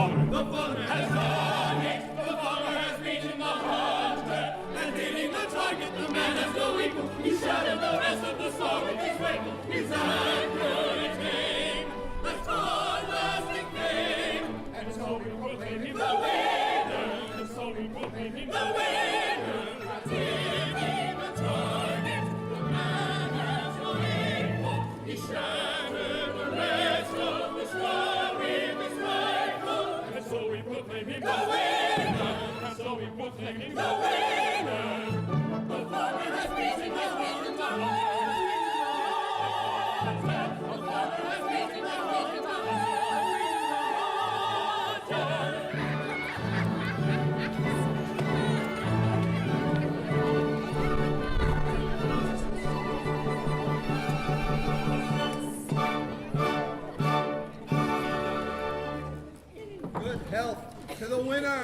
farmer. The farmer has done it. The farmer has beaten the hunter. And hitting the target, the man has no equal. He shattered the rest of the song with his rifle. His accurate aim has caused lasting fame. And so we proclaim him the winner. And so we proclaim him the winner. Hitting the target, the man has no equal. He shattered the rest of the song with his rifle. And so we proclaim him the winner. And so we proclaim him the winner. The farmer has beaten the hunter. The farmer has beaten the hunter. Good health to the winner!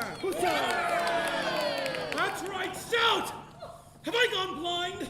That's right, shout! Have I gone blind?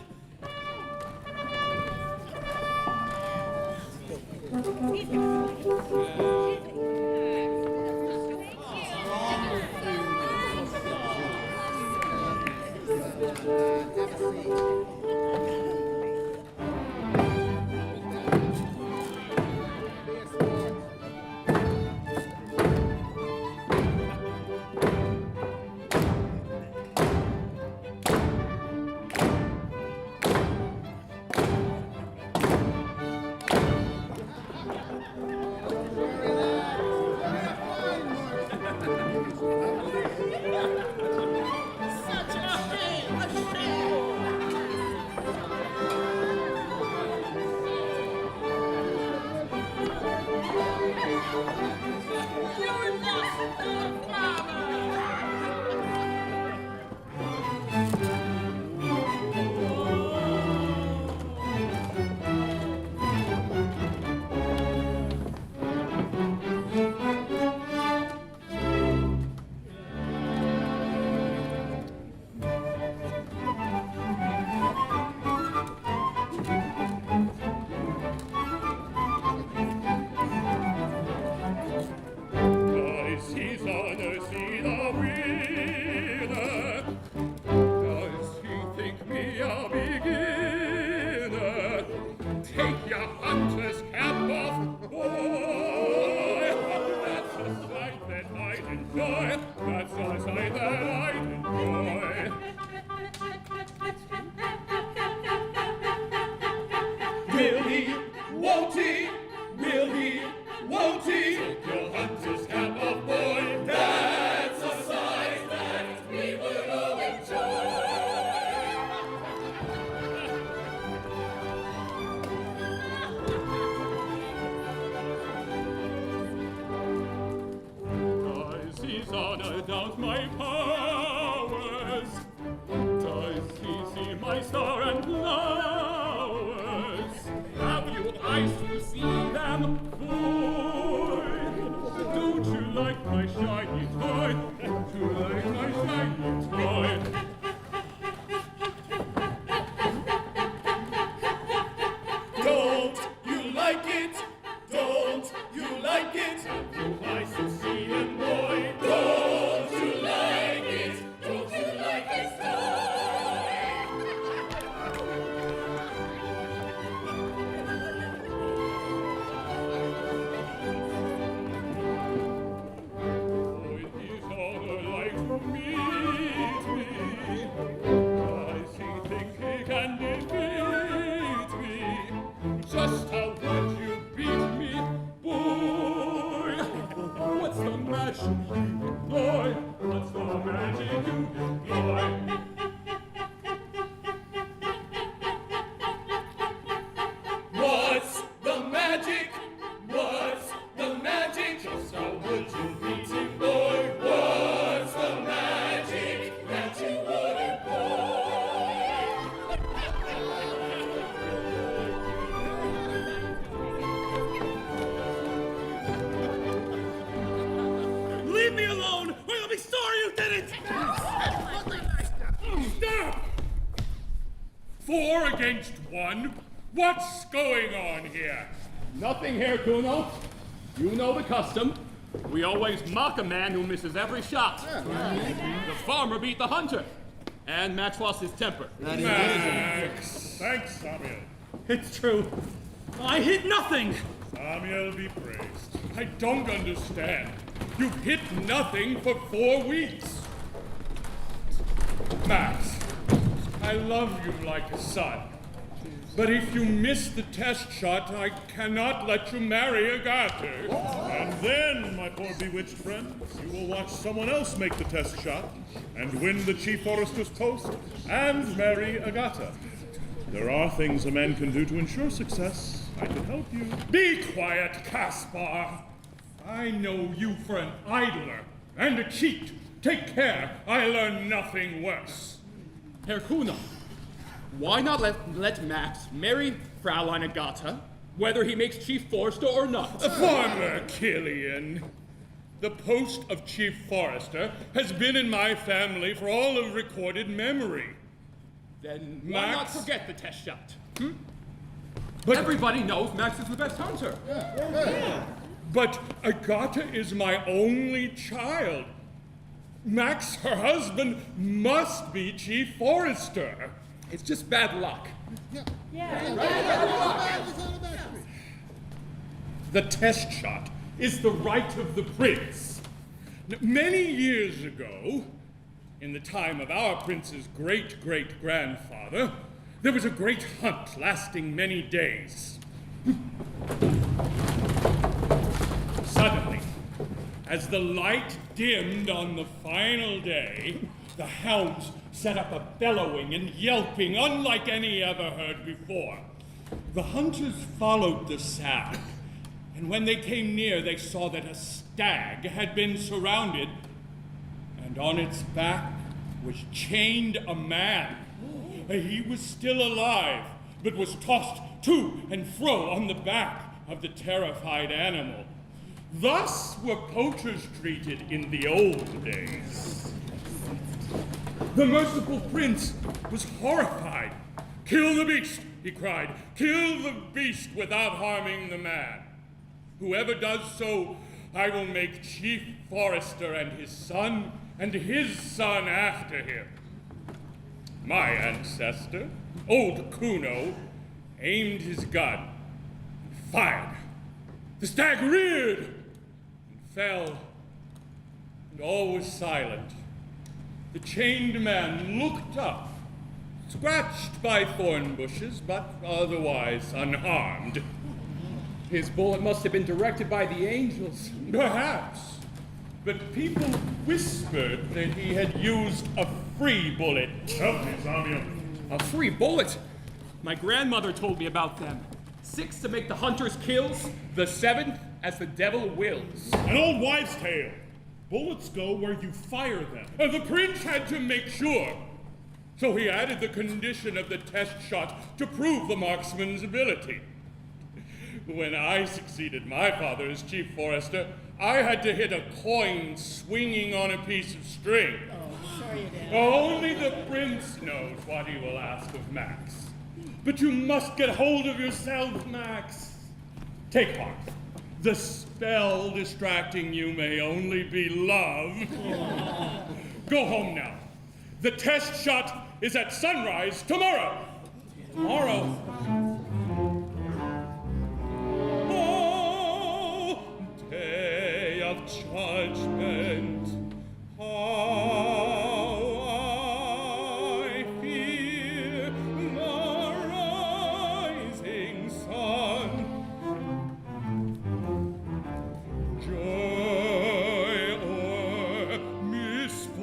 Against one? What's going on here? Nothing here, Kuno. You know the custom. We always mock a man who misses every shot. The farmer beat the hunter, and Max lost his temper. Max! Thanks, Samuel. It's true. I hit nothing. Samuel be praised. I don't understand. You've hit nothing for 4 weeks. Max, I love you like a son. But if you miss the test shot, I cannot let you marry Agatha. And then, my poor bewitched friend, you will watch someone else make the test shot and win the Chief Forester's post and marry Agatha. There are things a man can do to ensure success. I can help you. Be quiet, Kaspar. I know you for an idler and a cheat. Take care, I learn nothing worse. Herr Kuno, why not let Max marry Fraulein Agatha, whether he makes Chief Forester or not? Farmer Killian, the post of Chief Forester has been in my family for all of recorded memory. Then why not Max? forget the test shot? But Everybody knows Max is the best hunter. But Agatha is my only child. Max, her husband, must be Chief Forester. It's just bad luck. The test shot is the right of the prince. Many years ago, in the time of our prince's great-great-grandfather, there was a great hunt lasting many days. Suddenly, as the light dimmed on the final day, the hounds set up a bellowing and yelping unlike any ever heard before. The hunters followed the sound, and when they came near, they saw that a stag had been surrounded, and on its back was chained a man. He was still alive, but was tossed to and fro on the back of the terrified animal. Thus were poachers treated in the old days. The merciful prince was horrified. "Kill the beast," he cried. "Kill the beast without harming the man. Whoever does so, I will make Chief Forester and his son after him." My ancestor, old Kuno, aimed his gun and fired. The stag reared and fell, and all was silent. The chained man looked up, scratched by thorn bushes, but otherwise unharmed. His bullet must have been directed by the angels. Perhaps, but people whispered that he had used a free bullet. Help me, Samuel. A free bullet? My grandmother told me about them. 6 to make the hunter's kills, the 7th as the devil wills. An old wives' tale. Bullets go where you fire them. The prince had to make sure, so he added the condition of the test shot to prove the marksman's ability. When I succeeded my father as Chief Forester, I had to hit a coin swinging on a piece of string. Only the prince knows what he will ask of Max. But you must get hold of yourself, Max. Take heart. The spell distracting you may only be love. Go home now. The test shot is at sunrise tomorrow. Tomorrow. Oh, day of judgment. How I fear the rising sun. Joy or misfortune,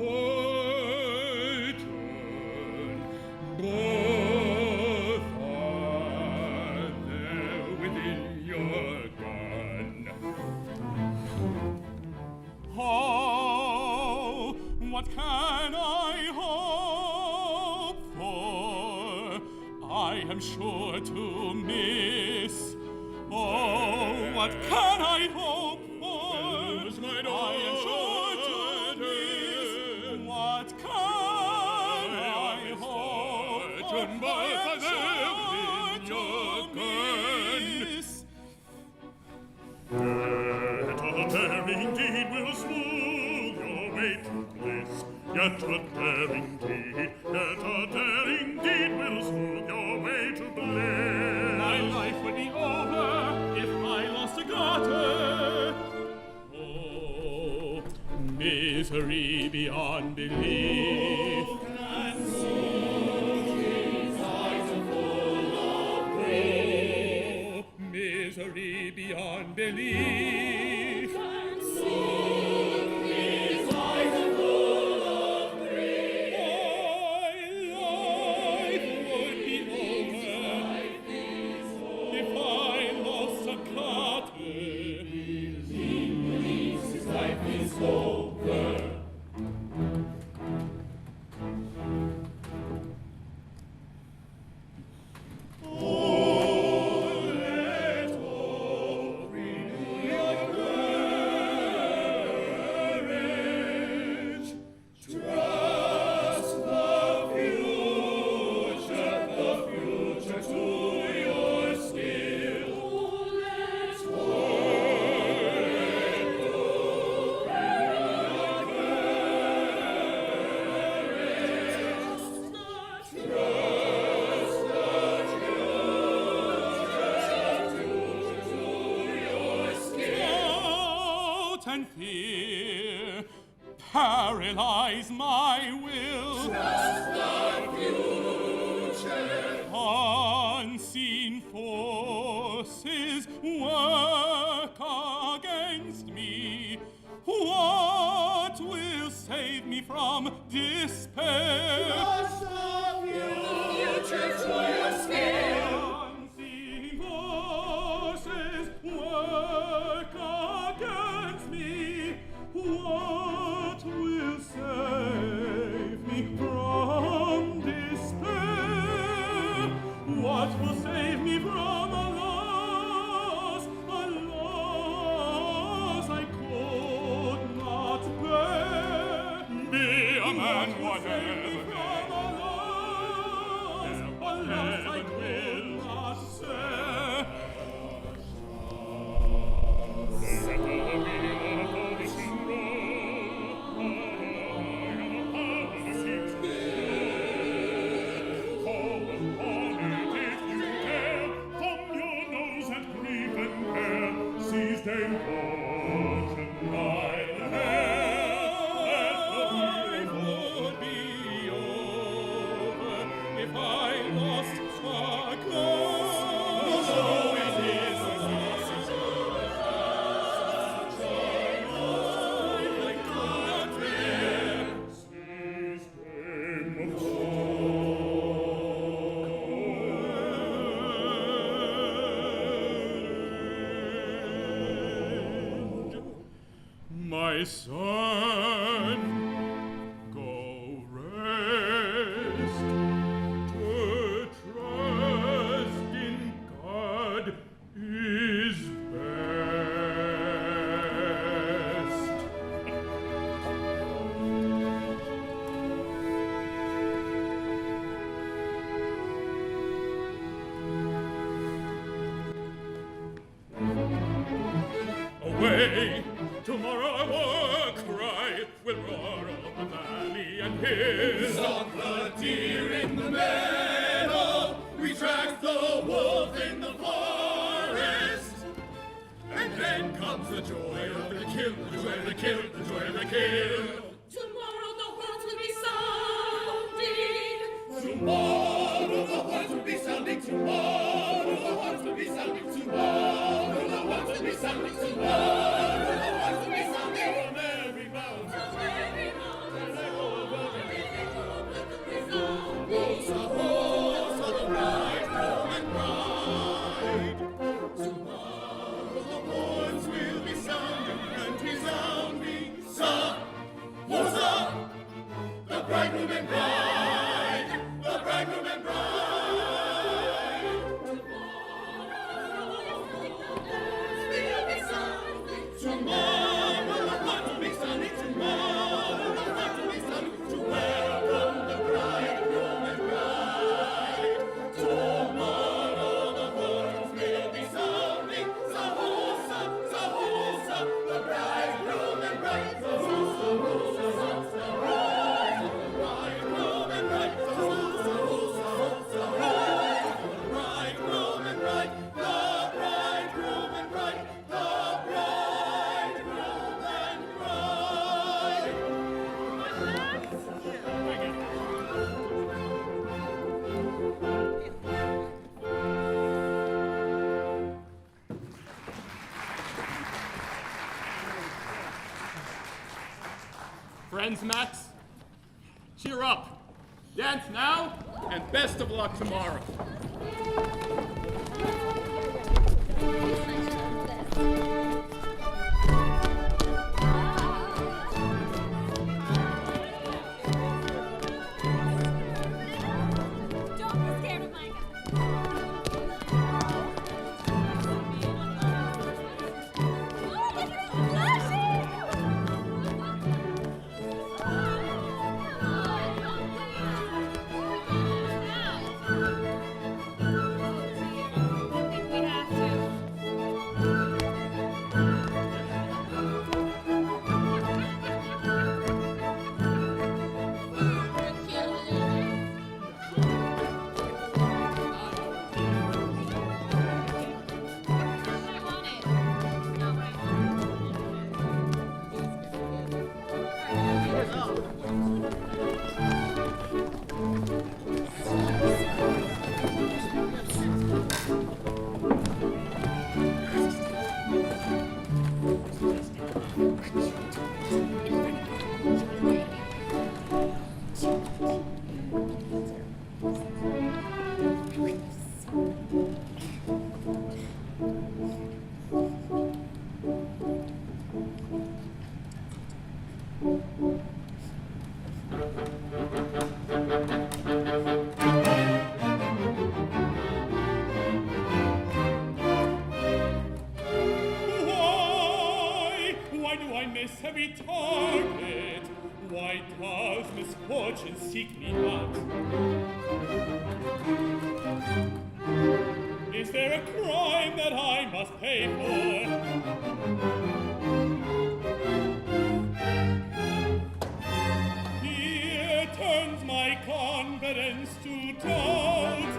both are there within your gun. Oh, what can I hope for? I am sure to miss. Oh, what can I hope for? I am sure to miss. What can I hope for? I am sure to miss. a daring deed will smooth your way to bliss. Yet a daring deed will smooth your way to bliss. My life would be over if I lost a garter. Oh, misery beyond belief. Misery beyond belief. His eyes are full of grief. My life would be over if I lost a carter. His life is over. And fear paralyze my will. Trust the future. Unseen forces work against me. What will save me from despair? Trust the future to your skill. Unseen forces work against me. What will save me from despair? What will save me from a loss I could not bear? Be a man, whatever. A loss I could not share. My son, go rest. To trust in God is best. Away! Tomorrow a war cry will roar over the valley and hill. Stalk the deer in the meadow, we track the wolf in the forest. And then comes the joy of the kill, the joy of the kill, the joy of the kill. Tomorrow the horns will be sounding. Tomorrow the horns will be sounding, tomorrow the horns will be sounding, tomorrow the horns will be sounding, tomorrow. Bridegroom and bride, the bridegroom and bride. Tomorrow the heart will be sounding, tomorrow the heart will be sounding, to welcome the bridegroom and bride. Tomorrow the horns will be sounding, Sahosa, Sahosa, the bride. friends, Max. Cheer up. Dance now, and best of luck tomorrow. Why do I miss every target? Why does misfortune seek me not? Is there a crime that I must pay for? Here turns my confidence to doubt.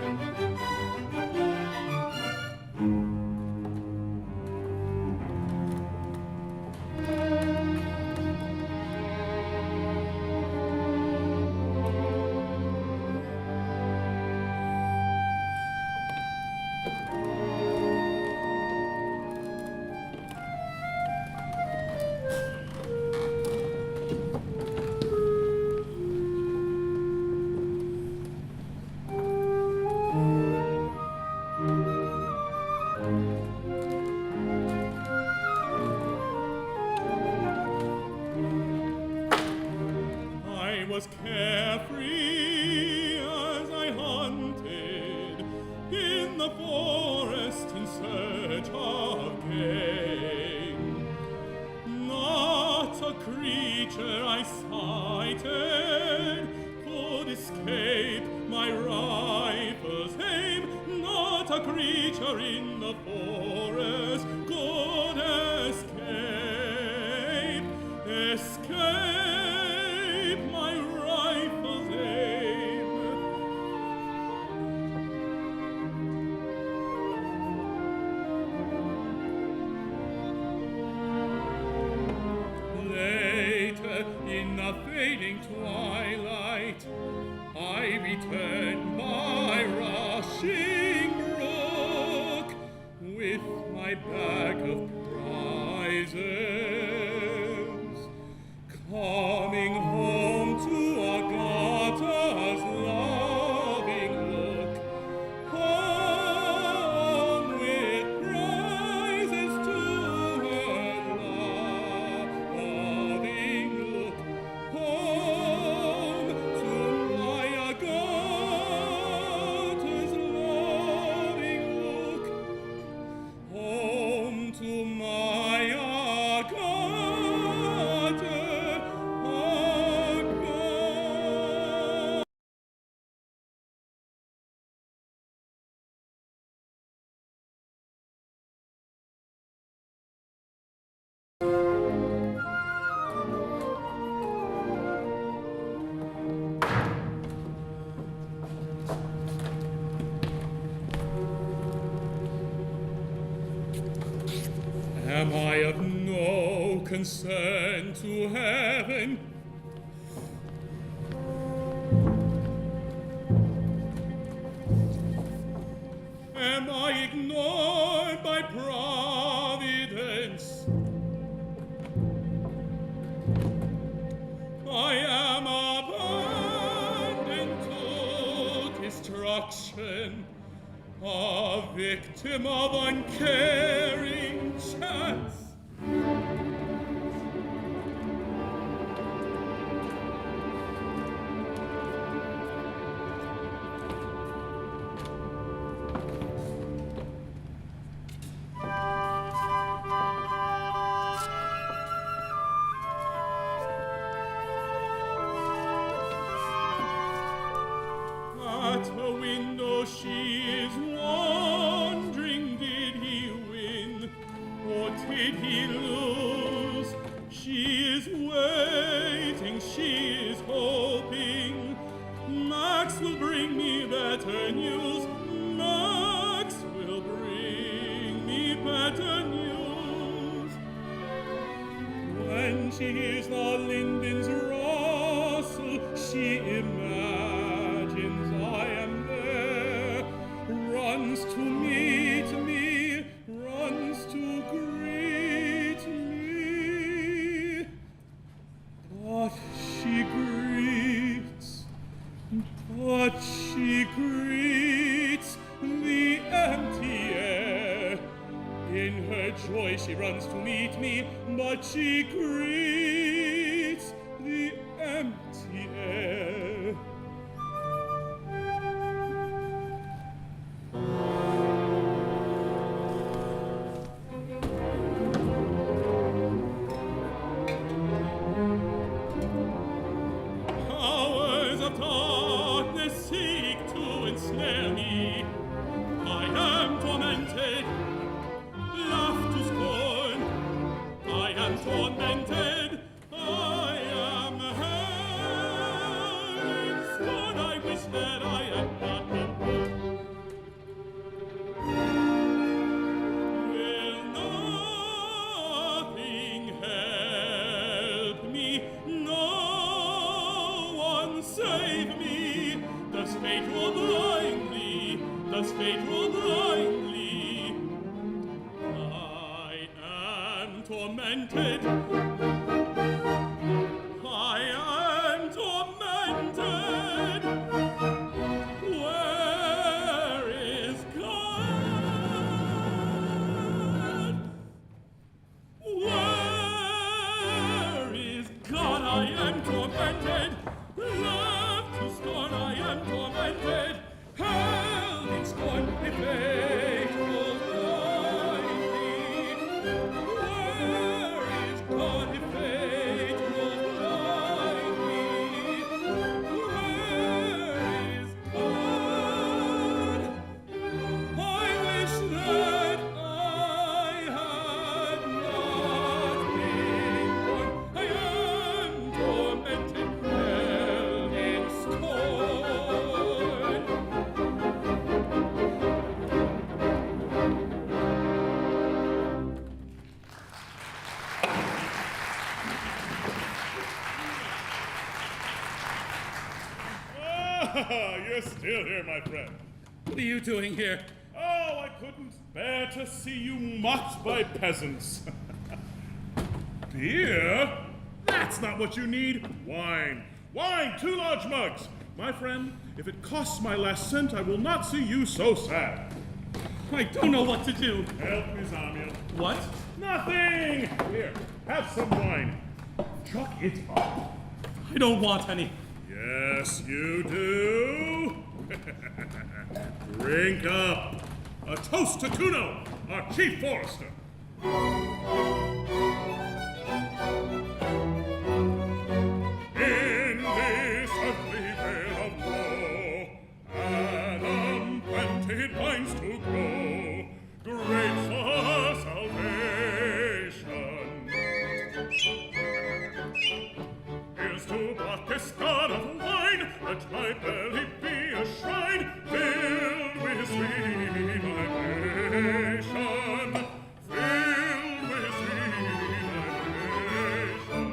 Was carefree as I hunted in the forest in search of game. Not a creature I sighted could escape my rifle's aim. Not a creature in the forest could escape my rifle's aim. Later, in the fading twilight, I returned by rushing brook with my bag of prizes, coming home to Agatha's loving look, home with prizes to her loving look, home to my Agatha's loving look, home to my Agatha. Am I of no concern to heaven? Am I ignored by providence? victim of uncaring chance. At her window she is wondering, did he win or did he lose? She is waiting, she is hoping. Max will bring me better news. Max will bring me better news. When she hears the lindens rustle, she imagines I am there, runs to meet me, runs to greet me. But she greets the empty air. In her joy she runs to meet me, but she greets the empty air. Powers of darkness seek to ensnare me. I am tormented, laughed to scorn. I am tormented, I am held in scorn. I wish that I had not been born. Will nothing help me? No one save me. Does fate rule blindly? Does fate rule blindly? I am tormented. I am tormented. Where is God? Where is God? I am tormented. Left to scorn, I am tormented. Held in scorn, if fate rules blindly. Where is God? If fate rules blindly. Where is God? I wish that I had not been born. I am tormented, held in scorn. Ah, you're still here, my friend. What are you doing here? Oh, I couldn't bear to see you mocked by peasants. Beer? That's not what you need. Wine. Wine, 2 large mugs. My friend, if it costs my last cent, I will not see you so sad. I don't know what to do. Help me, Zamiel. What? Nothing! Here, have some wine. Chuck it up. I don't want any. Yes, you do. Drink up. A toast to Kuno, our chief forester. In this earthly vale of woe, Adam planted vines to grow, great for salvation. Here's to Bacchus, god of wine, let my belly be a shrine filled with sweet libation. Filled with sweet libation.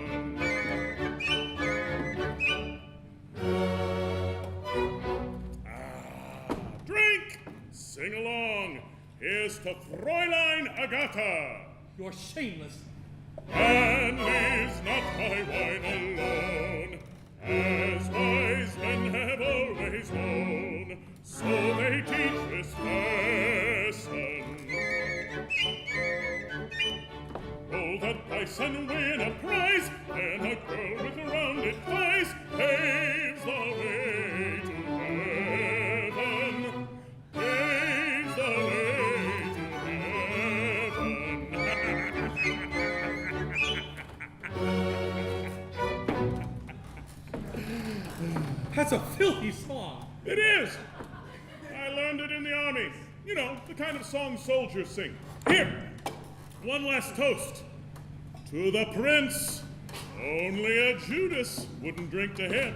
Drink! Sing along. Here's to Fräulein Agatha. You're shameless. And is not my wine alone, as wise men have always known, so they teach this that dice and win a prize, then a girl with rounded thighs paves the way to heaven. Paves the way to heaven. That's a filthy song. It is! I learned it in the army. You know, the kind of song soldiers sing. Here, one last toast. To the prince, only a Judas wouldn't drink to him.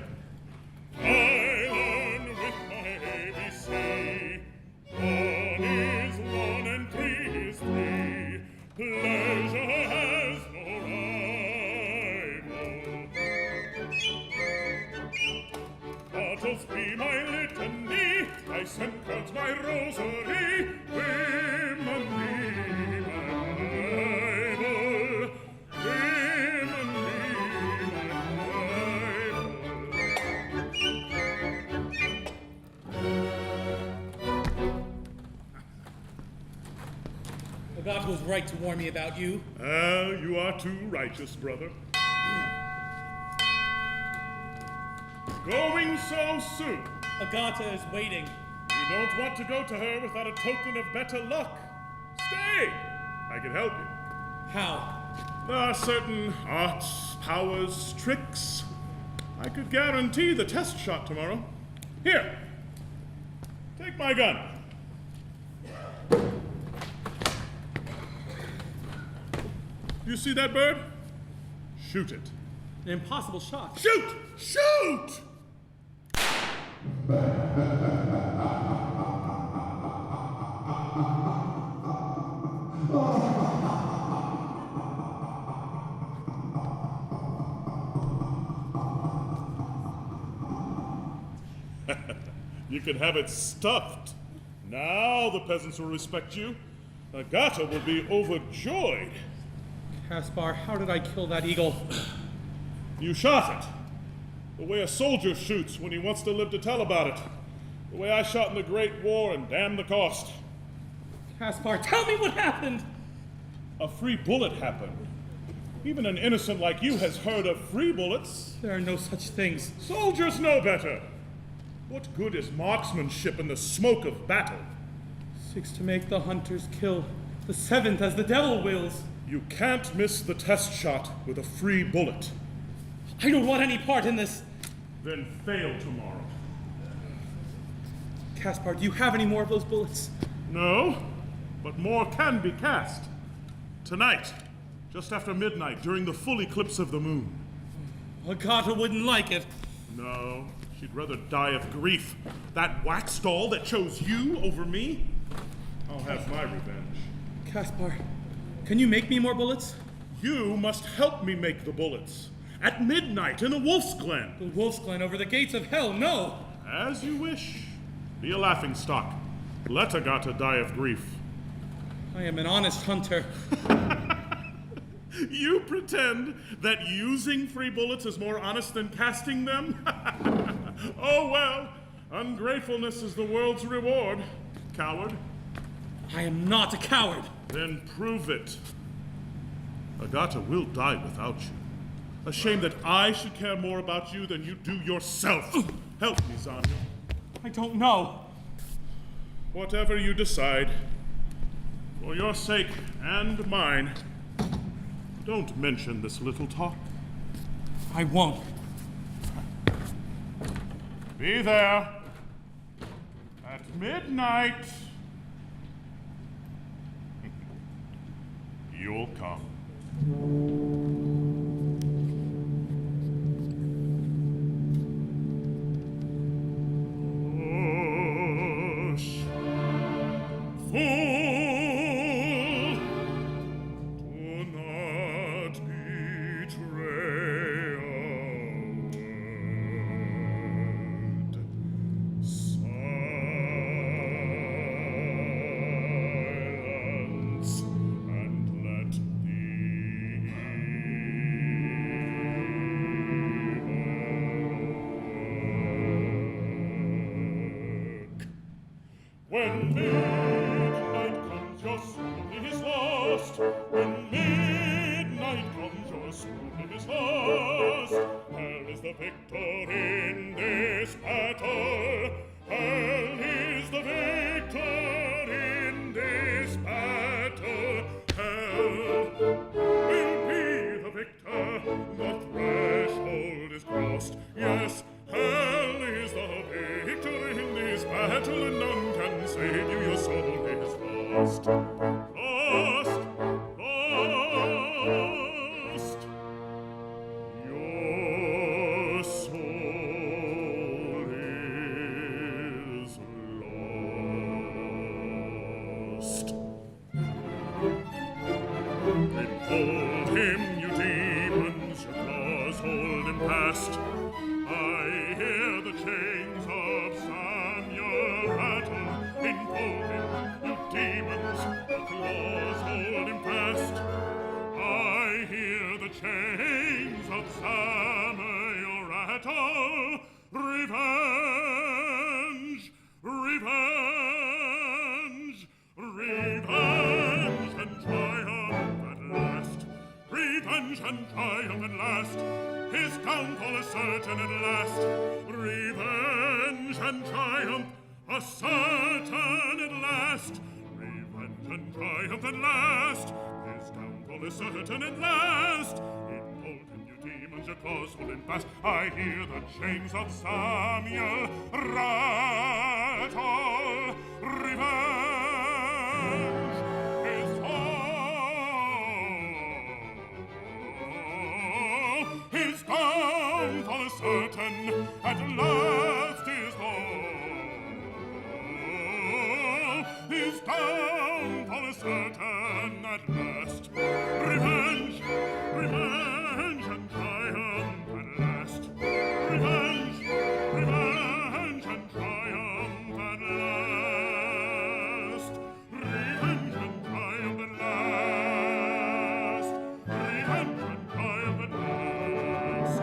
I learned with my ABC. 1 is 1 and 3 is 3. Pleasure has no rival. Battles be my litany. I send cards my rosary. Women be my Bible. Women be my Agata was right to warn me about you. You are too righteous, brother. Going so soon. Agata is waiting. You don't want to go to her without a token of better luck. Stay! I can help you. How? There are certain arts, powers, tricks. I could guarantee the test shot tomorrow. Here. Take my gun. You see that bird? Shoot it. An impossible shot. Shoot! Shoot! You can have it stuffed. Now the peasants will respect you. Agata will be overjoyed. Kaspar, how did I kill that eagle? You shot it. The way a soldier shoots when he wants to live to tell about it. The way I shot in the Great War and damn the cost. Kaspar, tell me what happened! A free bullet happened. Even an innocent like you has heard of free bullets. There are no such things. Soldiers know better. What good is marksmanship in the smoke of battle? 6 to make the hunters kill, the 7th as the devil wills. You can't miss the test shot with a free bullet. I don't want any part in this. Then fail tomorrow. Kaspar, do you have any more of those bullets? No, but more can be cast. Tonight, just after midnight, during the full eclipse of the moon. Agata wouldn't like it. No, she'd rather die of grief. That wax doll that chose you over me? I'll have my revenge. Kaspar, can you make me more bullets? You must help me make the bullets. At midnight in a wolf's glen. The wolf's glen over the gates of hell, no! As you wish. Be a laughingstock. Let Agata die of grief. I am an honest hunter. You pretend that using free bullets is more honest than casting them? Oh well, ungratefulness is the world's reward, coward. I am not a coward. Then prove it. Agata will die without you. A shame that I should care more about you than you do yourself. Help me, Zanya. I don't know. Whatever you decide, for your sake and mine, don't mention this little talk. I won't. Be there at midnight. You'll come. Fool, do not betray a word. Silence, and let the evil work. When midnight comes, your soul is lost. When midnight victor in this battle. Hell is the victor in this battle. Hell will be the victor. The threshold is crossed. Yes, hell is the victor in this battle, and none can save you. Your soul is lost. Lost. Lost. Your soul is lost. Behold him, you demons, your claws hold him fast. I hear the chains of Samuel rattle. Behold him, you demons, your claws hold him fast. I hear the chains of Samuel rattle. Revenge! Revenge! Revenge and triumph at last. Revenge and triumph at last. His downfall is certain at last. Revenge and triumph are certain at last. Revenge and triumph at last. His downfall is certain at last. Behold him, you demons, your claws hold him fast. I hear the chains of Samuel rattle. Revenge is all. His downfall is certain, at last is all. His downfall is certain, at last. Revenge, revenge and triumph at last. Revenge, revenge and triumph at last. Revenge and triumph at last. Revenge and triumph at last.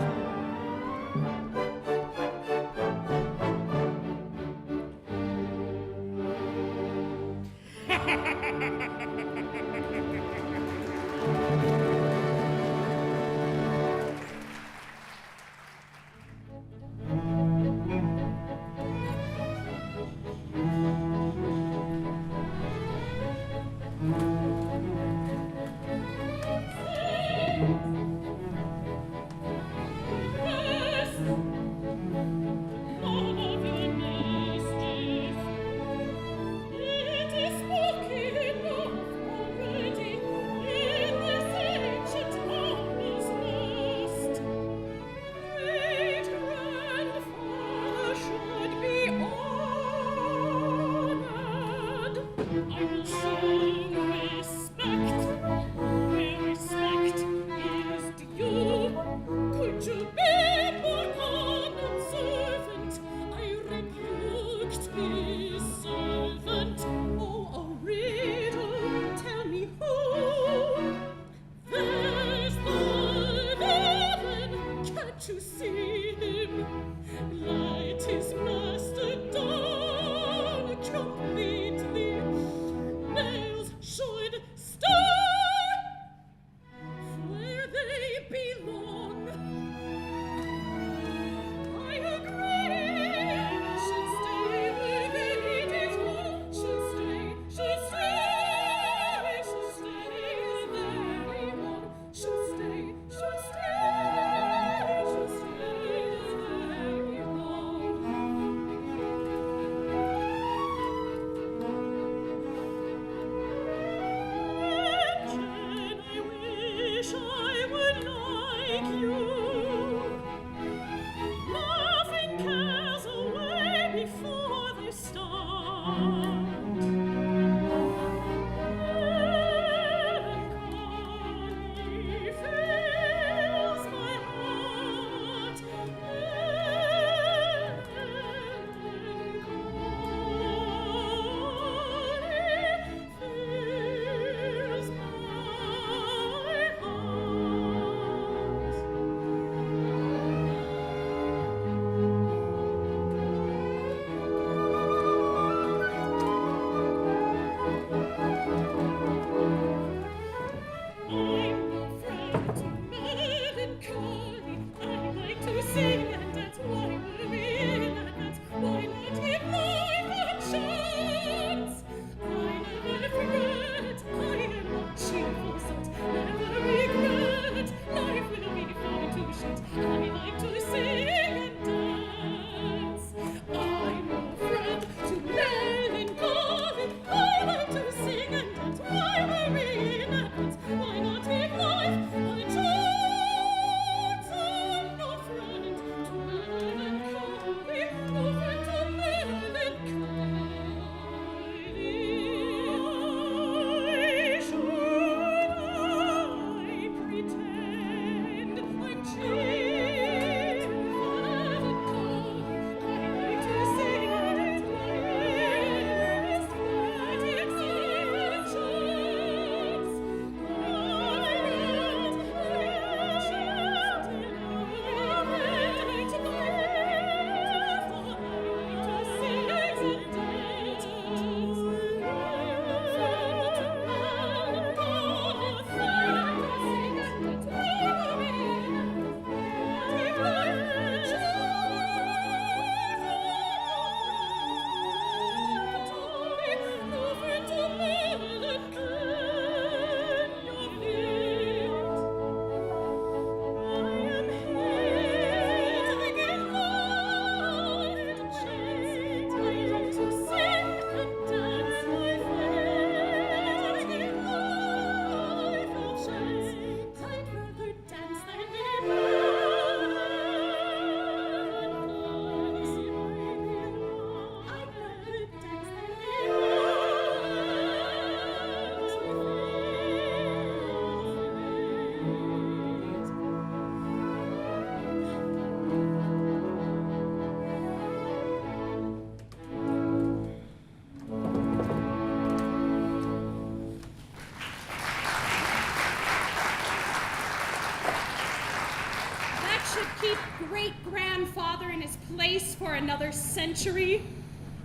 great-great-grandfather in his place for another century.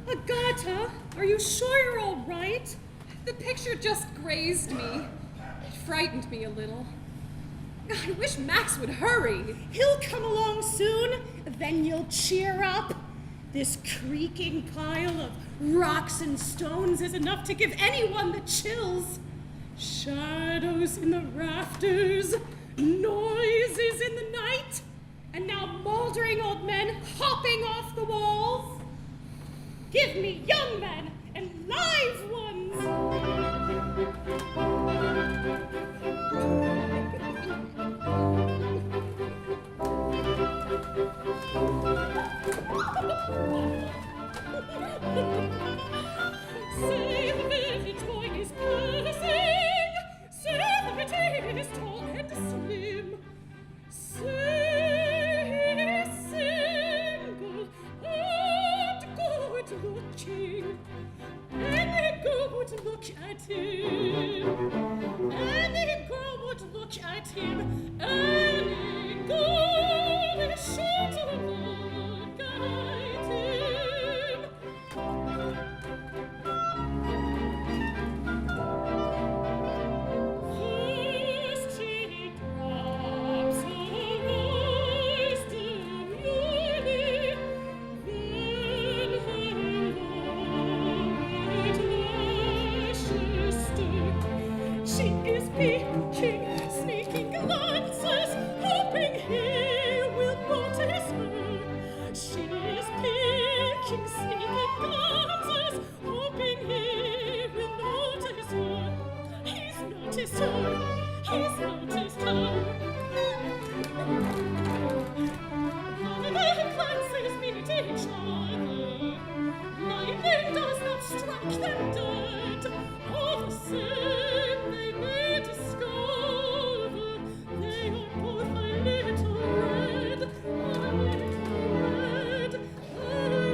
Agata, are you sure you're all right? The picture just grazed me. It frightened me a little. I wish Max would hurry. He'll come along soon, then you'll cheer up. This creaking pile of rocks and stones is enough to give anyone the chills. Shadows in the rafters, noises in the night, and now moldering old men hopping off the walls. Give me young men and live ones! Say the village boy is passing. Say that he is tall and slim. Say he is single and good looking. Any girl would look at him. Any girl would look at him. Any girl is sure to look at him. First she drops her eyes demurely, then her long lashes stir. She is peeking, sneaking glances, hoping he will notice her. She is peeking, sneaking glances, hoping he will notice her. He's noticed her. He's noticed her. The glances meet each other. Lightning does not strike them dead. All the same they may discover they are both a little red, a little red, a little red.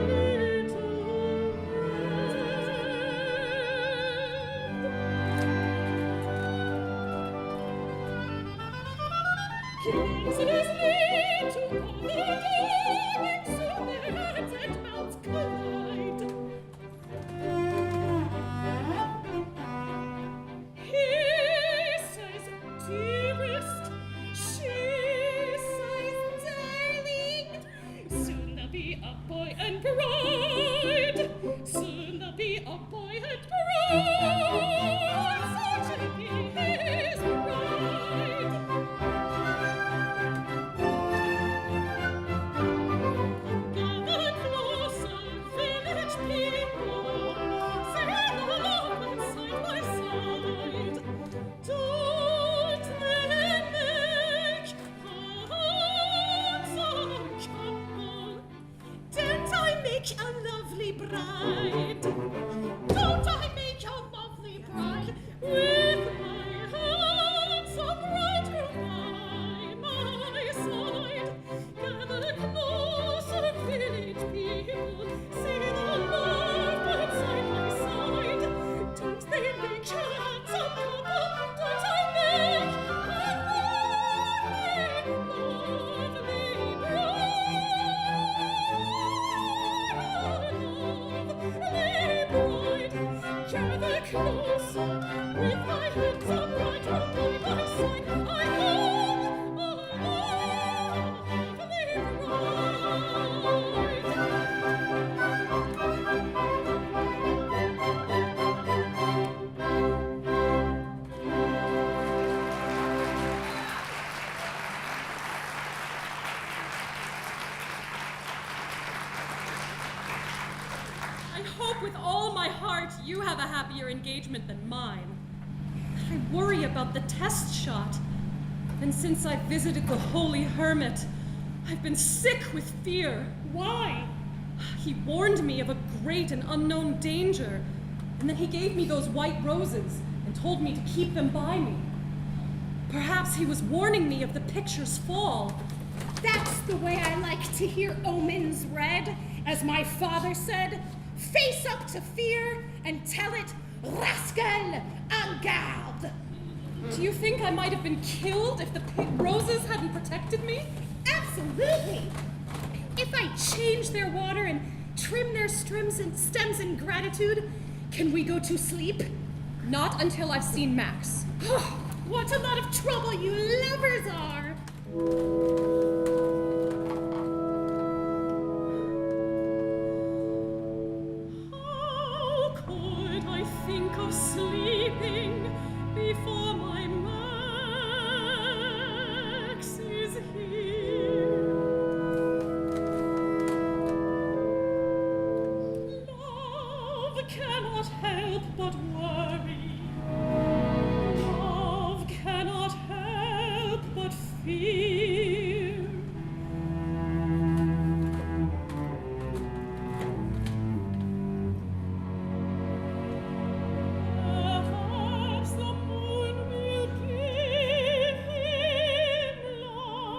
Glances lead to other doings, soon their heads and mouths collide. He says, dearest, she says, darling. Soon there'll be a boy and bride. Soon there'll be a boy and bride. Soon she'll be his bride. Gather closer, village people. Sail along side by side. Don't they make a handsome couple? Don't I make a lovely bride? Don't I make a lovely bride with my handsome bridegroom by my side? Gather closer, village people, sail along side by side. Don't they make a handsome couple? Don't I make a lovely bride? Gather closer, with my handsome bridegroom by my side. I am a lovely bride. I hope with all my heart you have a happier engagement than mine. I worry about the test shot. And since I visited the holy hermit, I've been sick with fear. Why? He warned me of a great and unknown danger, and then he gave me those white roses and told me to keep them by me. Perhaps he was warning me of the picture's fall. That's the way I like to hear omens read. As my father said, face up to fear and tell it, rascal, en garde. Do you think I might have been killed if the roses hadn't protected me? Absolutely. Absolutely. If I change their water and trim their stems in gratitude, can we go to sleep? Not until I've seen Max. What a lot of trouble you lovers are! How could I think of sleeping before my Max is here? Love cannot help but worry. Love cannot help but fear. Perhaps the moon will give him light.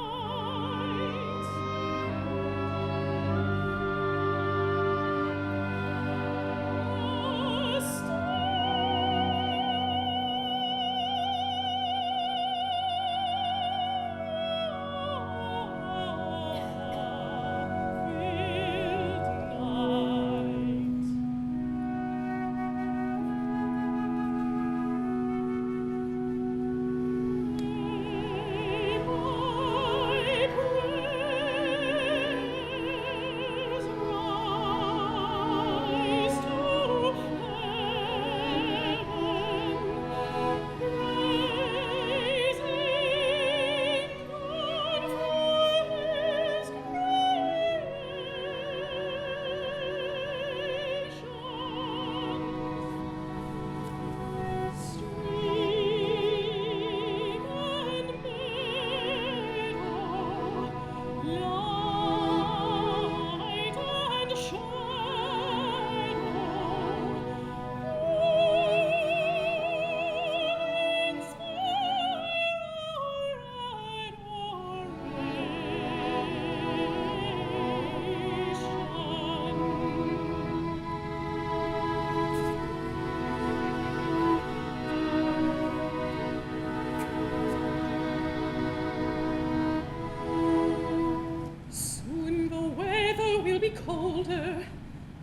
A colder,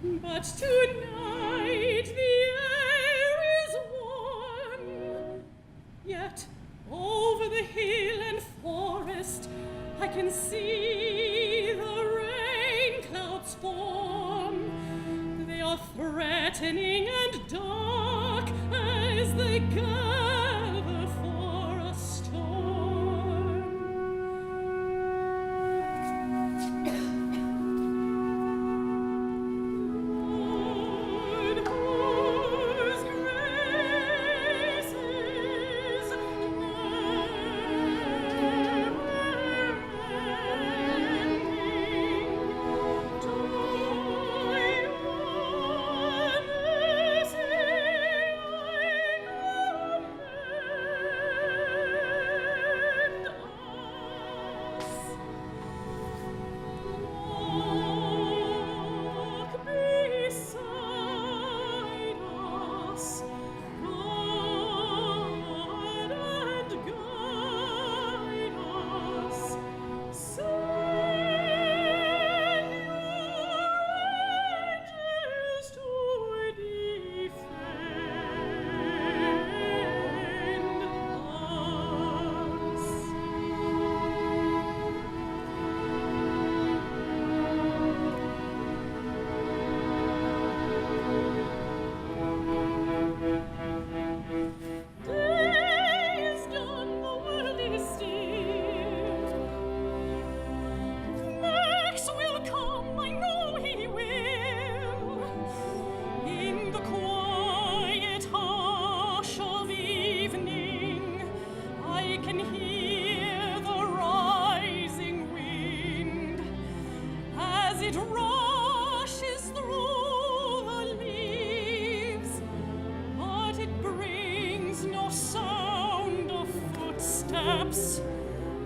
but tonight the air is warm. Yet over the hill and forest I can see the rain clouds form. They are threatening and dark as they gather for a storm. Lord, whose grace is never-ending, to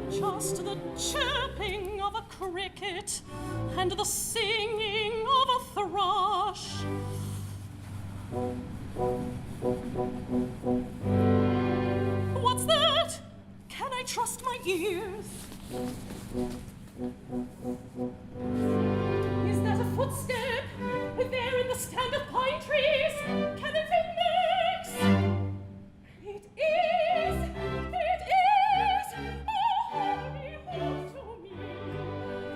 just the chirping of a cricket and the singing of a thrush. What's that? Can I trust my ears? Is that a footstep? There in the stand of pine trees? Can it be Max? It is! It is! Oh, hurry home to me.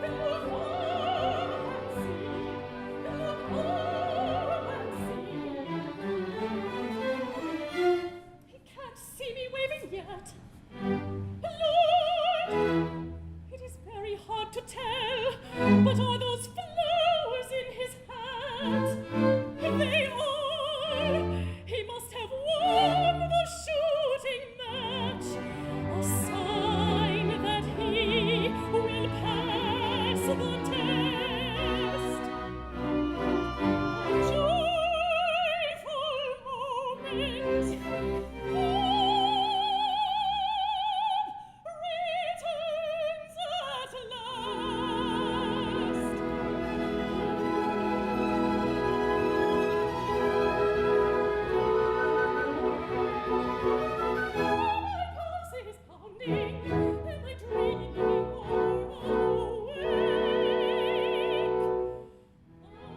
Look home and see. Look home and see. He can't see me waving yet. Lord! It is very hard to tell, but are those flowers in his hat? They are! He must have won the shooting match, a sign that he will pass the test. A joyful moment. Returns at last. My pulse is pounding. Am I dreaming or awake?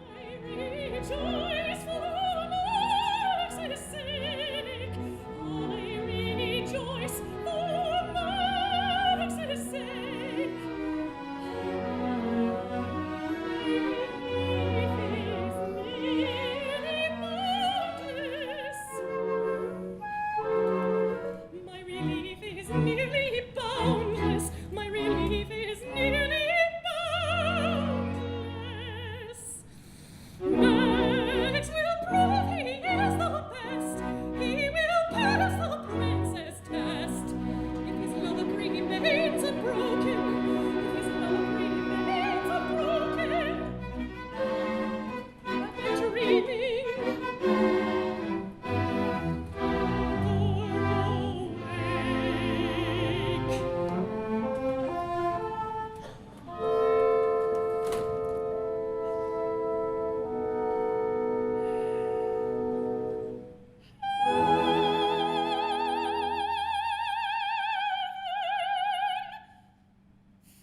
I rejoice for Max's sake. I rejoice for Max's sake. My relief is nearly boundless. My relief is nearly boundless. Max will prove he is the best. He will pass the prince's test. If his love remains unbroken, if his love remains unbroken, I've been dreaming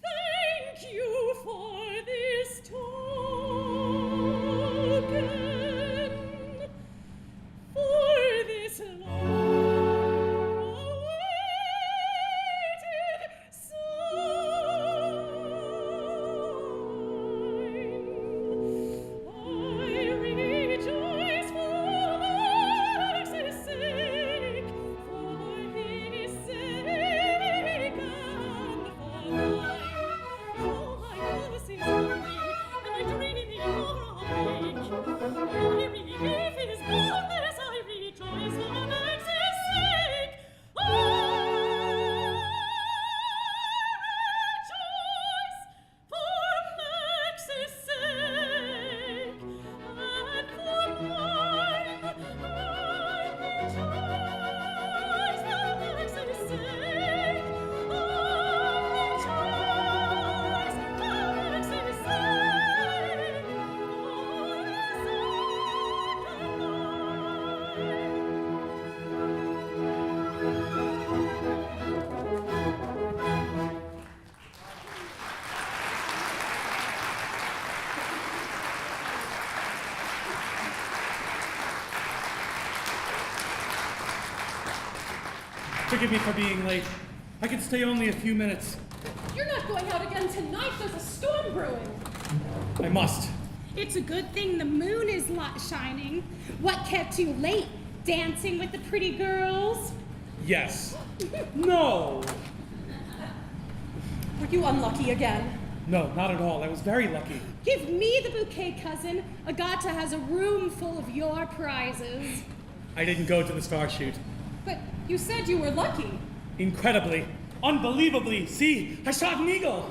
Thank you for this token, for this long-awaited sign. I rejoice for Max's sake, for his sake and for mine. Oh, my pulse is pounding, and I'm dreaming or awake. My relief is boundless. I rejoice for Max's sake. I rejoice for Max's sake and for mine. I rejoice for Max's sake. I rejoice for Max's sake. Forgive me for being late. I can stay only a few minutes. You're not going out again tonight. There's a storm brewing. I must. It's a good thing the moon is shining. What kept you late? Dancing with the pretty girls? Yes. No. Were you unlucky again? No, not at all. I was very lucky. Give me the bouquet, cousin. Agata has a room full of your prizes. I didn't go to the star shoot. But you said you were lucky. Incredibly. Unbelievably. See, I shot an eagle.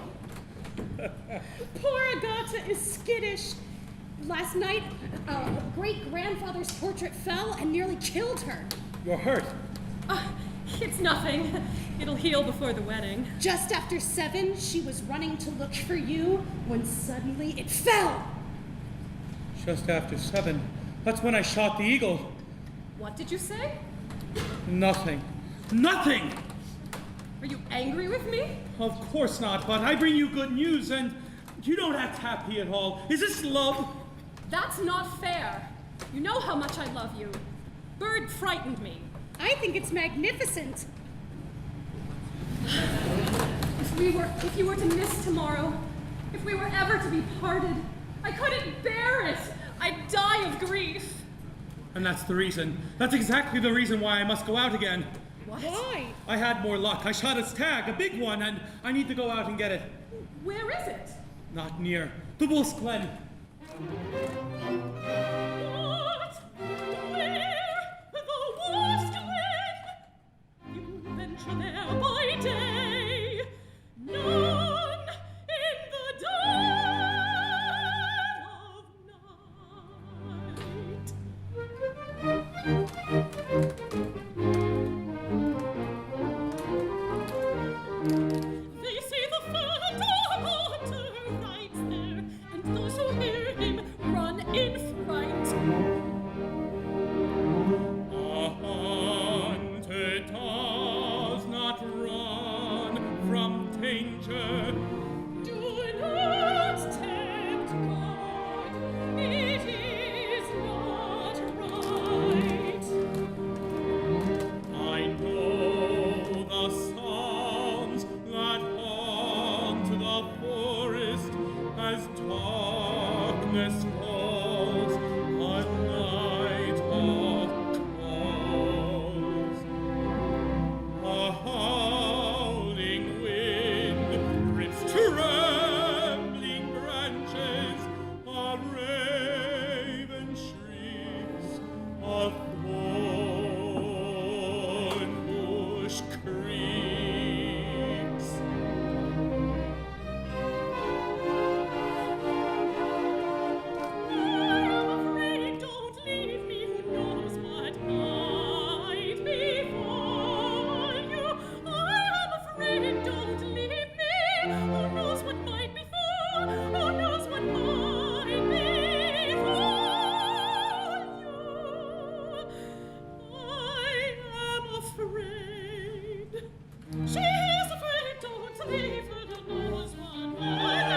Poor Agata is skittish. Last night, a great-grandfather's portrait fell and nearly killed her. You're hurt. It's nothing. It'll heal before the wedding. Just after 7, she was running to look for you when suddenly it fell. Just after 7. That's when I shot the eagle. What did you say? Nothing. Nothing! Are you angry with me? Of course not, but I bring you good news, and you don't act happy at all. Is this love? That's not fair. You know how much I love you. Bird frightened me. I think it's magnificent. If you were to miss tomorrow, if we were ever to be parted, I couldn't bear it. I'd die of grief. And that's the reason. That's exactly the reason why I must go out again. What? Why? I had more luck. I shot a stag, a big one, and I need to go out and get it. Where is it? Not near. The Wolf's Glen. What? Where? The Wolf's Glen? You venture there by day, none in the dead of night. They say the phantom hunter rides there, and those who hear him run in fright. A hunter does not run from danger. Do not tempt God, it is not right. I know the sounds that haunt the forest as darkness falls, a night of calls. A howling wind rips trembling branches, a raven shrieks, a thorn bush creaks. I'm afraid, don't leave me, who knows what might befall you. I'm afraid, don't leave me, who knows what might befall, who knows what might befall you. I am afraid. She is afraid, don't leave her, who knows what might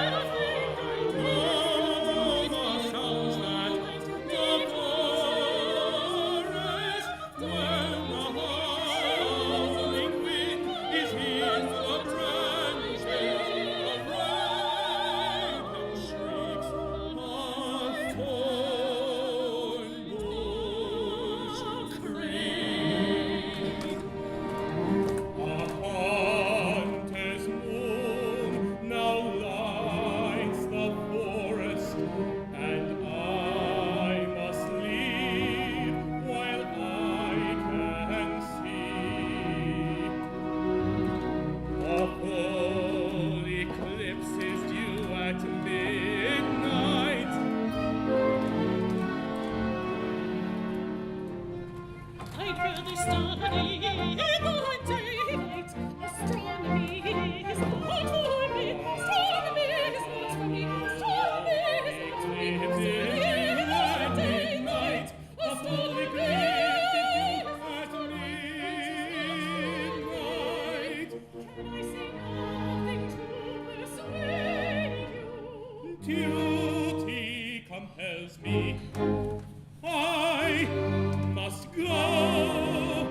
befall. The sounds that the forest, when the howling wind is in the branches, a raven shrieks, a thorn bush creaks. A hunter's moon now lights the forest, and I must leave while I can see. A full eclipse is due at midnight. I'd rather study the daylight. Astronomy is not for me. Astronomy is not for me. Astronomy is not for me. At midnight, a full eclipse is due at midnight. Can I say nothing to persuade you? Duty compels me. I must go.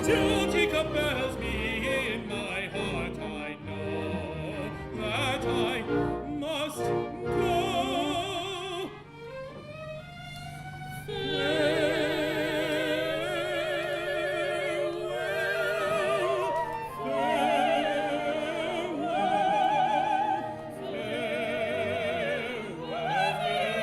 Duty compels me. In my heart I know that I must go. Farewell, farewell, farewell.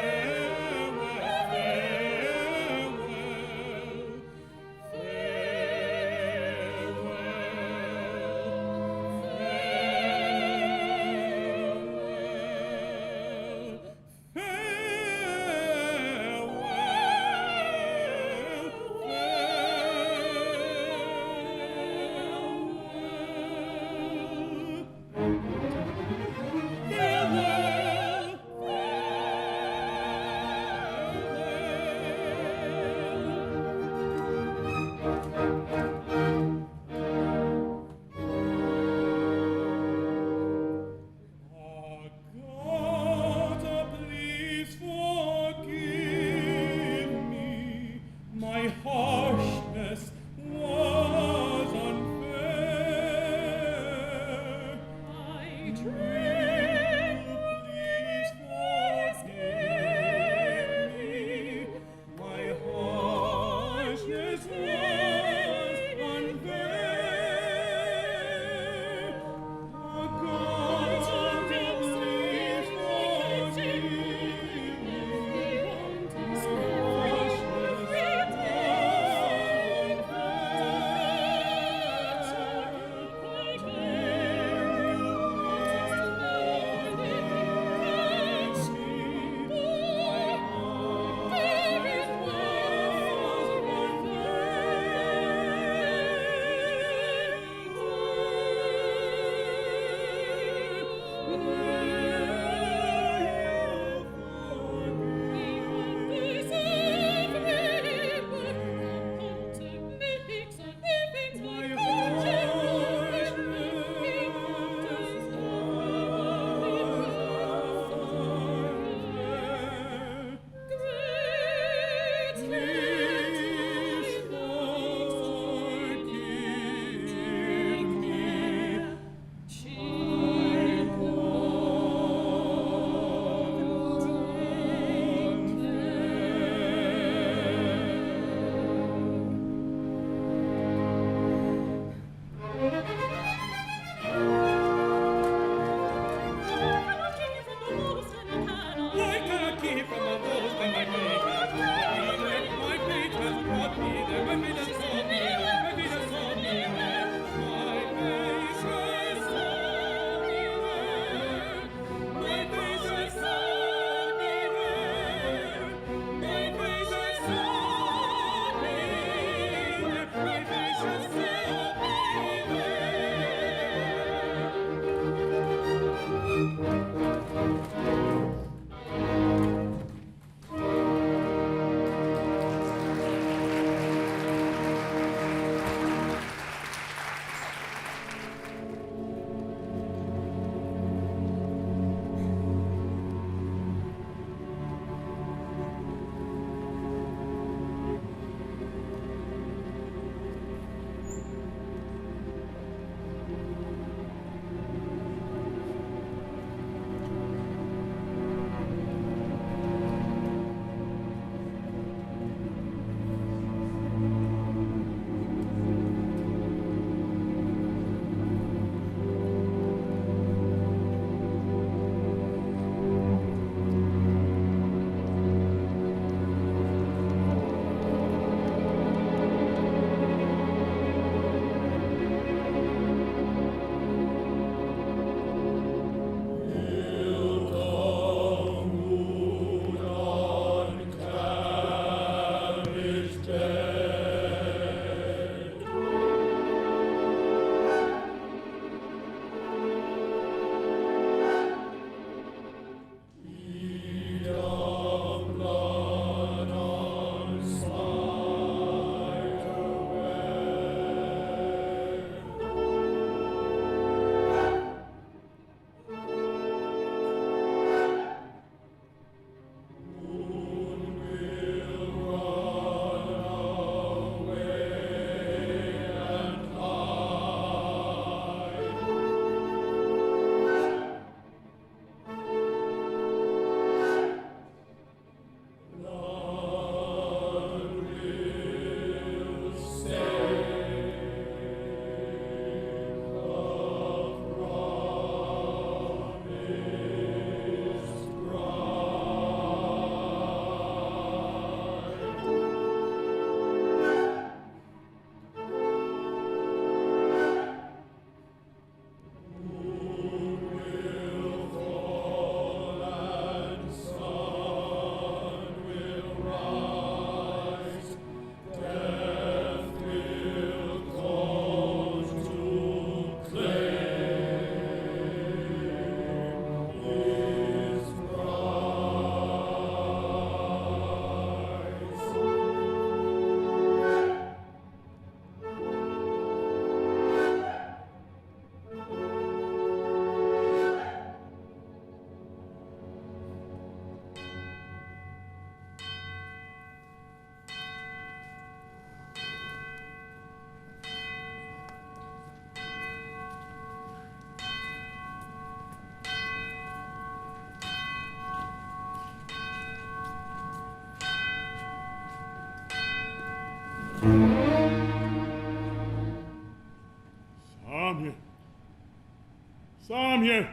Samuel,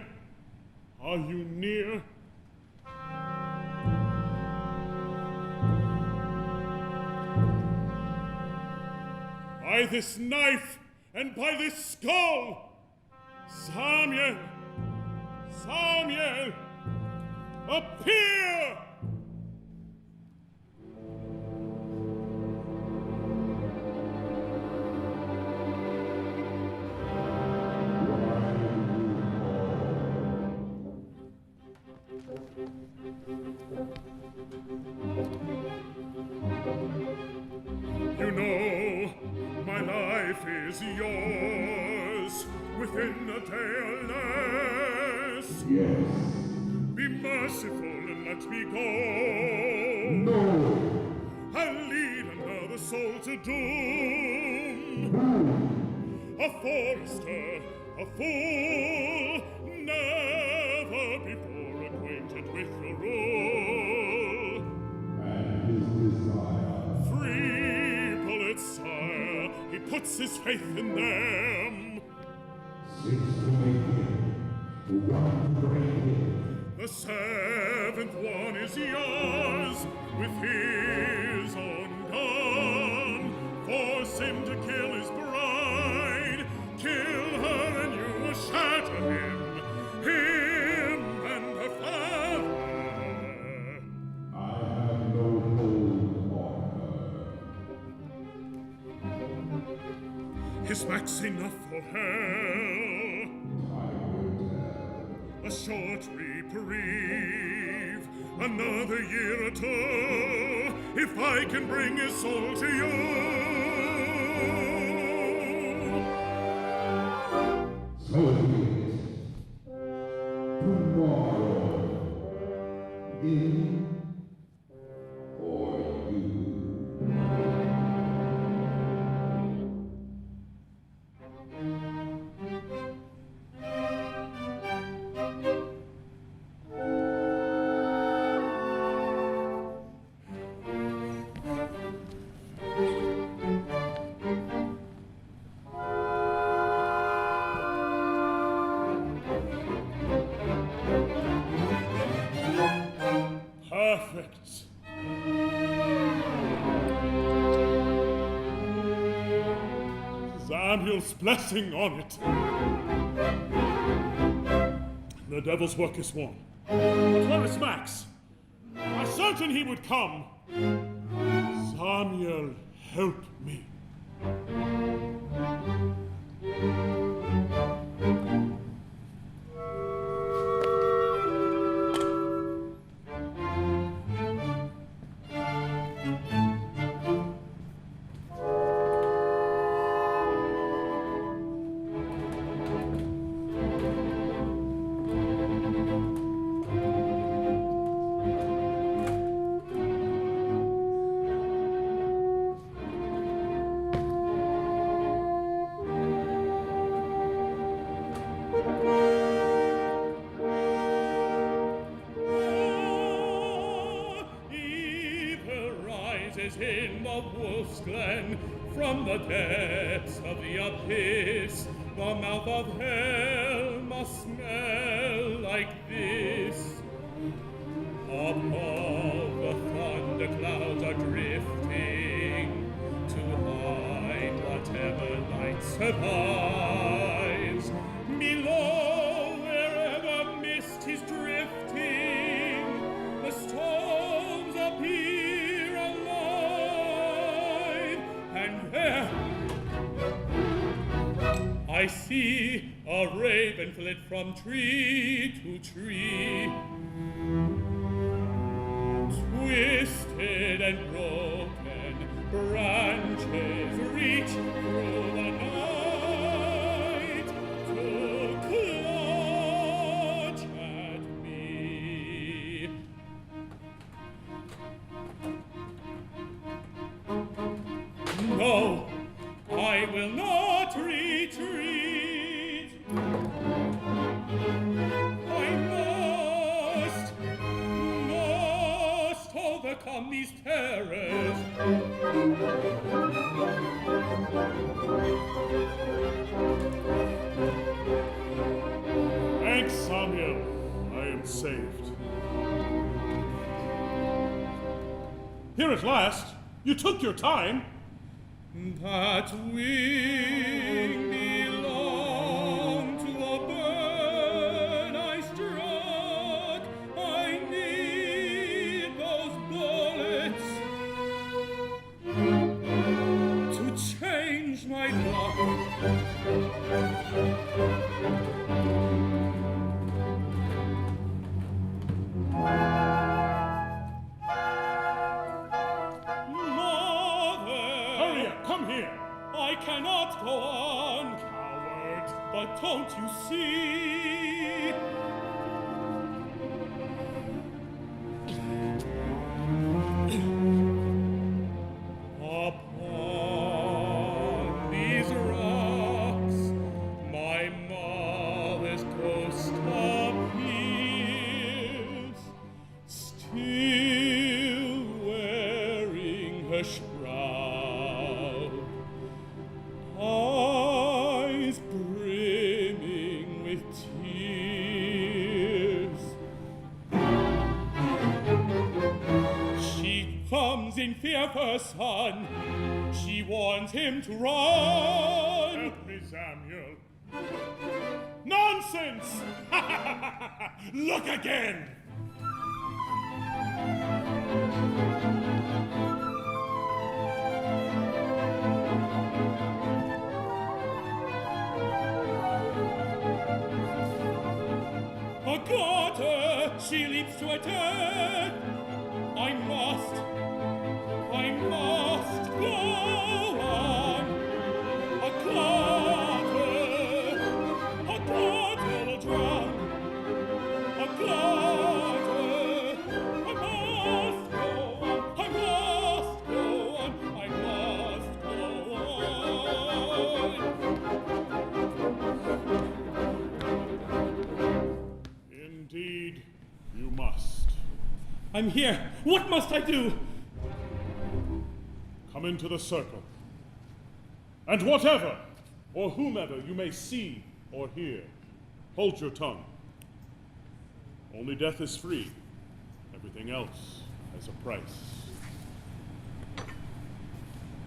are you near? By this knife and by this skull, Samuel, Samuel, appear! yours within a day or less. Yes. Be merciful and let me go. No. I'll lead another soul to doom. A forester, a fool, never before acquainted with the rule. And his desire. Free bullets, sire, he puts his faith in them. Six to make him, one to break him. The seventh one is yours, with his own gun. Force him to kill his bride, kill her and you will shatter him and her father. I have no hold on her. Is max enough for hell? A short reprieve, another year or two, if I can bring his soul to you. So be it. Tomorrow, him or you. Perfect. Samuel's blessing on it. The devil's work is won. But where is Max? I was certain he would come. Samuel, help me. In the wolf's glen, from the depths of the abyss, the mouth of hell must smell like this. Above, the thunder clouds are drifting to hide whatever light survives. Below, wherever mist is drifting, the storms appear alive, and there I see a raven flit from tree to tree, twisted and broken branches reach through the night to clutch at me. No, I will not retreat. I must overcome these terrors. Thanks, Samuel. I am saved. Here at last. You took your time. That wing belonged to a bird I struck. I need those bullets to change my luck. I cannot go on. But don't you see? Upon these rocks, my mother's ghost appears, still wearing her shroud, eyes brimming with tears. She comes in fear for her son. She warns him to run. Help me, Samuel. Nonsense! Look again! Agatha, she leaps to her death. I must go on. Agatha will drown. Agatha, I must go on. I must go on. I must go on. Indeed, you must. I'm here. What must I do? Come into the circle. And whatever or whomever you may see or hear, hold your tongue. Only death is free. Everything else has a price.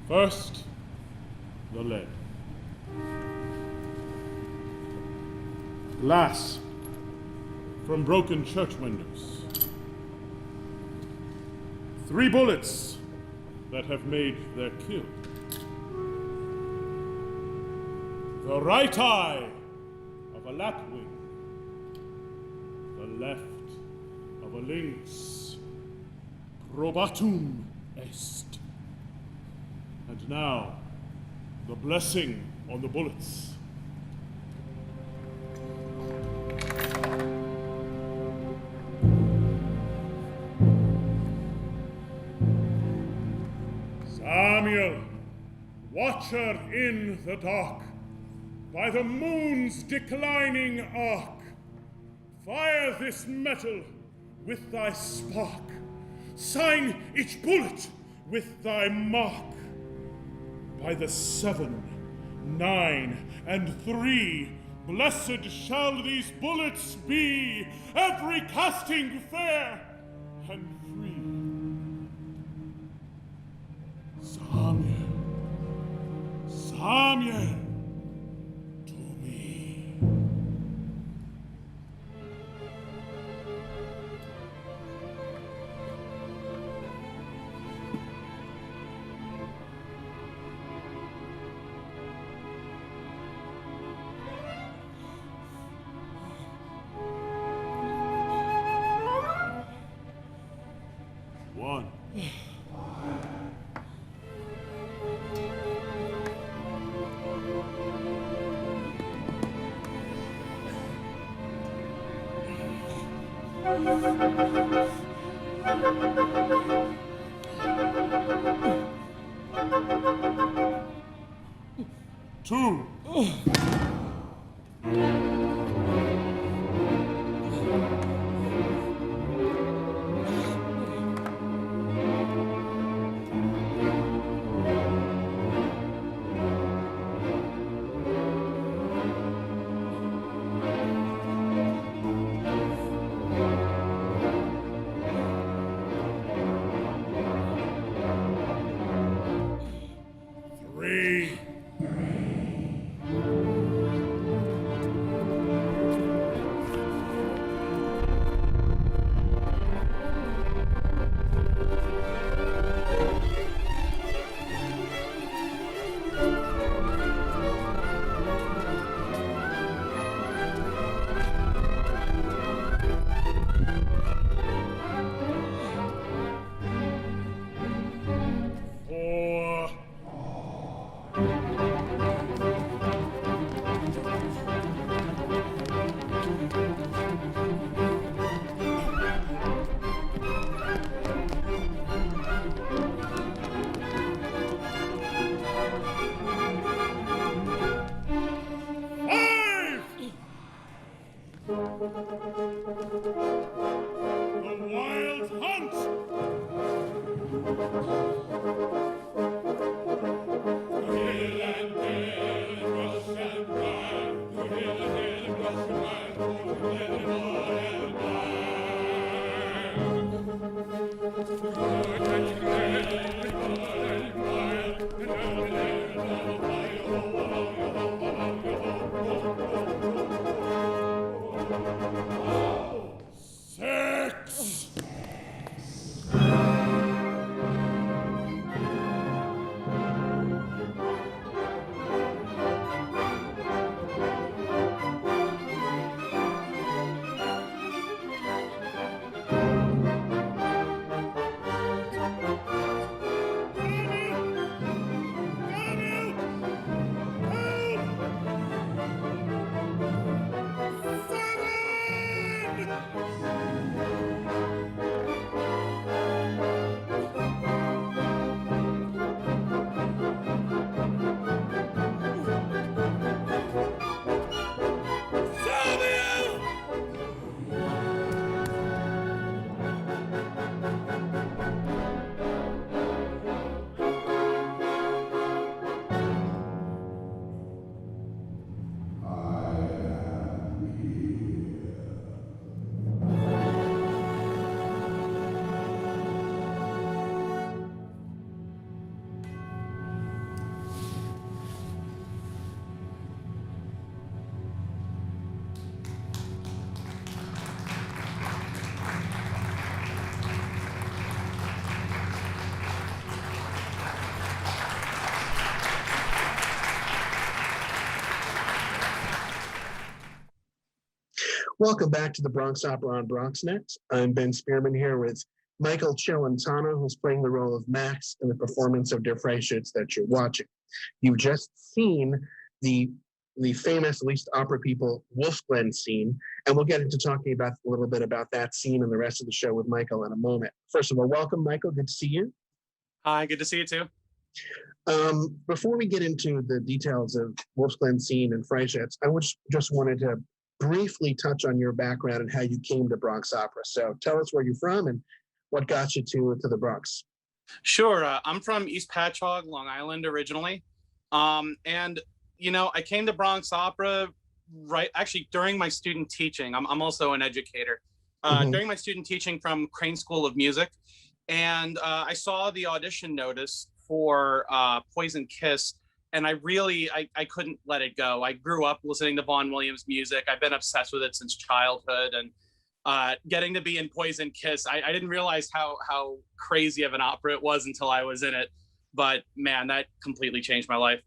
First, the lead. Glass from broken church windows. 3 bullets that have made their kill. The right eye of a lapwing, the left of a lynx. Probatum est. And now, the blessing on the bullets. Samuel, watcher in the dark, by the moon's declining arc, fire this metal with thy spark, sign each bullet with thy mark. By the 7, 9, and 3, blessed shall these bullets be, every casting fair and free. Samuel, Samuel, to me. One. 2. Welcome back to the Bronx Opera on BronxNet. I'm Ben Spierman here with Michael Celentano, who's playing the role of Max in the performance of Der Freischütz that you're watching. You've just seen the famous, at least opera people, Wolf's Glen scene, and we'll get into talking about a little bit about that scene and the rest of the show with Michael in a moment. First of all, welcome, Michael. Good to see you. Hi, good to see you too. Before we get into the details of Wolf's Glen scene and Freischütz, I just wanted to briefly touch on your background and how you came to Bronx Opera. So tell us where you're from and what got you to the Bronx. Sure, I'm from East Patchogue, Long Island originally. And, you know, I came to Bronx Opera actually during my student teaching. I'm also an educator. During my student teaching from Crane School of Music. And I saw the audition notice for Poison Kiss. And I couldn't let it go. I grew up listening to Vaughan Williams music. I've been obsessed with it since childhood. And getting to be in Poison Kiss, I didn't realize how crazy of an opera it was until I was in it. But man, that completely changed my life.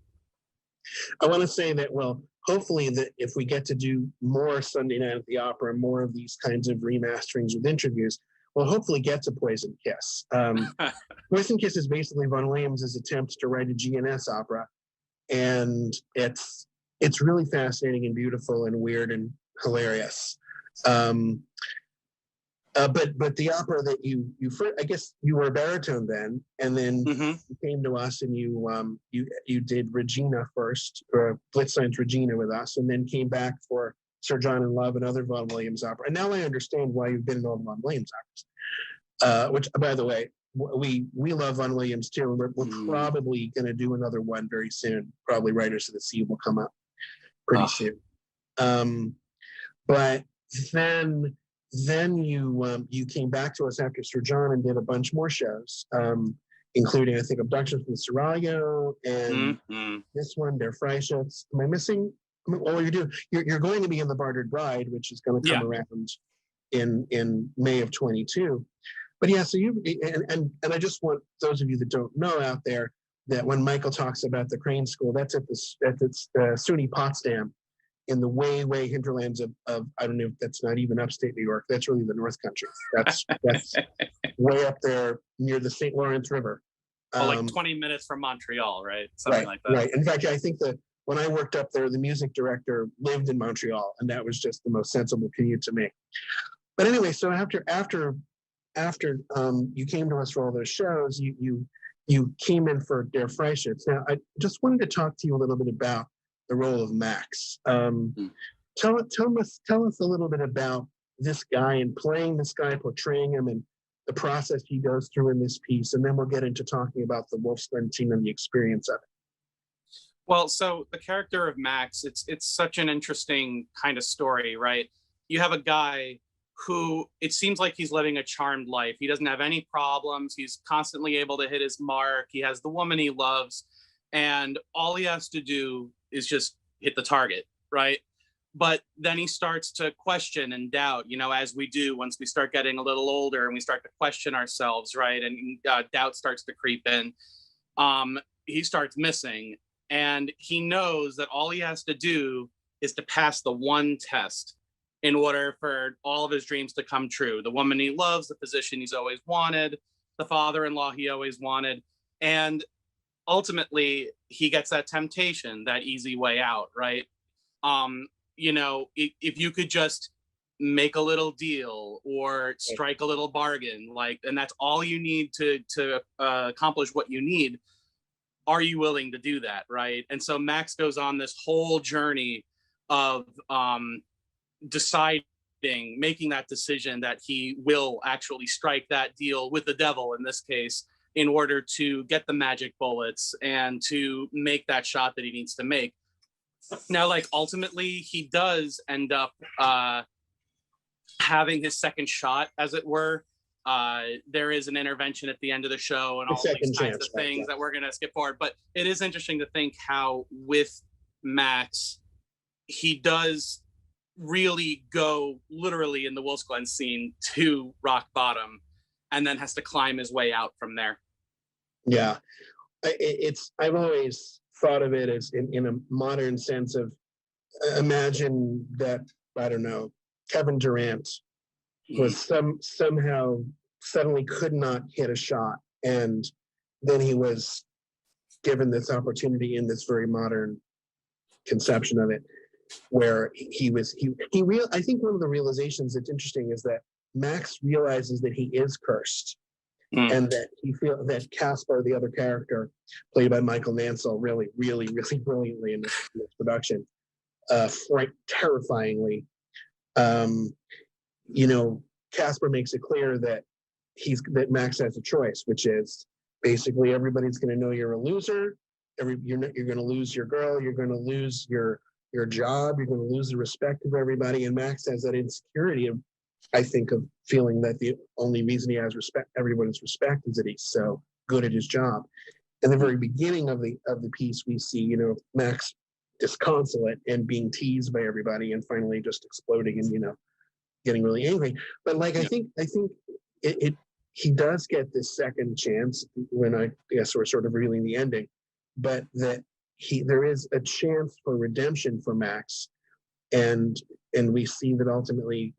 I want to say that, well, hopefully that if we get to do more Sunday Night at the Opera and more of these kinds of remasterings with interviews, we'll hopefully get to Poison Kiss. Poison Kiss is basically Vaughan Williams' attempt to write a GNS opera. And it's really fascinating and beautiful and weird and hilarious. But the opera that you first, I guess you were a baritone then, and then you came to us and you did Regina first, or Blitzstein's Regina with us, and then came back for Sir John in Love and other Vaughan Williams opera. And now I understand why you've been in all the Vaughan Williams operas. Which, by the way, we love Vaughan Williams too, and we're probably going to do another one very soon. Probably Riders of the Sea will come up pretty soon. But then you came back to us after Sir John and did a bunch more shows, including, I think, Abduction from the Seraglio and this one, Der Freischütz. Am I missing? Well, you're going to be in The Bartered Bride, which is going to come around in May of 22. But yeah, so and I just want those of you that don't know out there that when Michael talks about the Crane School, that's at SUNY Potsdam in the way hinterlands of I don't know if that's not even upstate New York. That's really the North Country. That's way up there near the St. Lawrence River. Like 20 minutes from Montreal, right? Something like that. Right. In fact, I think that when I worked up there, the music director lived in Montreal, and that was just the most sensible commute to make. But anyway, so after you came to us for all those shows, you came in for Der Freischütz. Now, I just wanted to talk to you a little bit about the role of Max. Tell us a little bit about this guy and playing this guy, portraying him, and the process he goes through in this piece, and then we'll get into talking about the Wolf's Glen scene and the experience of it. Well, so the character of Max, it's such an interesting kind of story, right? You have a guy who it seems like he's living a charmed life. He doesn't have any problems. He's constantly able to hit his mark. He has the woman he loves, and all he has to do is just hit the target, right? But then he starts to question and doubt, you know, as we do once we start getting a little older and we start to question ourselves, right? And doubt starts to creep in. He starts missing, and he knows that all he has to do is to pass the one test in order for all of his dreams to come true. The woman he loves, the position he's always wanted, the father-in-law he always wanted. And ultimately, he gets that temptation, that easy way out, right? You know, if you could just make a little deal or strike a little bargain, like, and that's all you need to accomplish what you need, are you willing to do that, right? And so Max goes on this whole journey of making that decision that he will actually strike that deal with the devil in this case, in order to get the magic bullets and to make that shot that he needs to make. Now, like, ultimately, he does end up having his second shot, as it were. There is an intervention at the end of the show and all these kinds of things that we're going to skip forward. But it is interesting to think how, with Max, he does really go literally in the Wolf's Glen scene to rock bottom and then has to climb his way out from there. Yeah, I've always thought of it as in a modern sense of imagine that, I don't know, Kevin Durant was somehow suddenly could not hit a shot, and then he was given this opportunity in this very modern conception of it, where I think one of the realizations that's interesting is that Max realizes that he is cursed, and that he feels that Kaspar, the other character, played by Michael Nansel, really brilliantly in this production, terrifyingly. Kaspar makes it clear that Max has a choice, which is basically everybody's going to know you're a loser. You're going to lose your girl. You're going to lose your job. You're going to lose the respect of everybody. And Max has that insecurity of, I think, of feeling that the only reason he has everybody's respect is that he's so good at his job. In the very beginning of the piece, we see, Max disconsolate and being teased by everybody, and finally just exploding and getting really angry. But I think he does get this second chance when I guess we're sort of revealing the ending, but that there is a chance for redemption for Max, and we see that ultimately,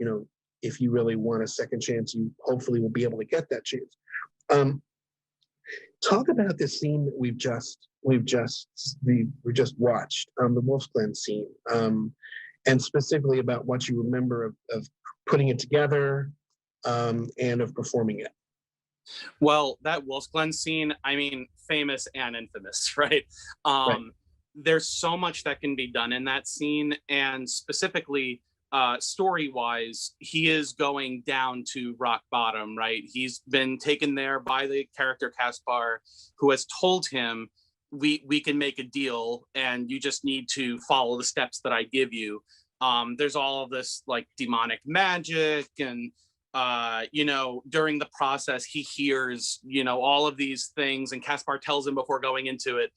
if you really want a second chance, you hopefully will be able to get that chance. Talk about this scene that we just watched, the Wolf's Glen scene, and specifically about what you remember of putting it together, and of performing it. Well, that Wolf's Glen scene, I mean, famous and infamous, right? There's so much that can be done in that scene, and specifically, story-wise, he is going down to rock bottom, right? He's been taken there by the character Kaspar, who has told him, we can make a deal, and you just need to follow the steps that I give you. There's all of this demonic magic, and during the process, he hears, all of these things, and Kaspar tells him before going into it,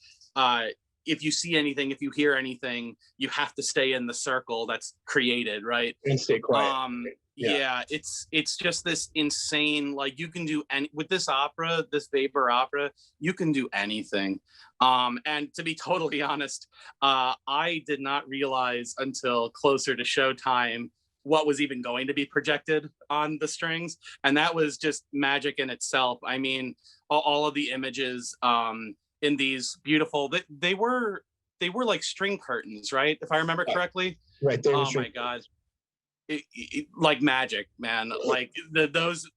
if you see anything, if you hear anything, you have to stay in the circle that's created, right? And stay quiet. Yeah, it's just this insane, you can do with this opera, this Weber opera, you can do anything. And to be totally honest, I did not realize until closer to showtime what was even going to be projected on the strings. And that was just magic in itself. I mean, all of the images in these beautiful, they were like string curtains, right? If I remember correctly. Right. Oh my God. Like magic, man. Like those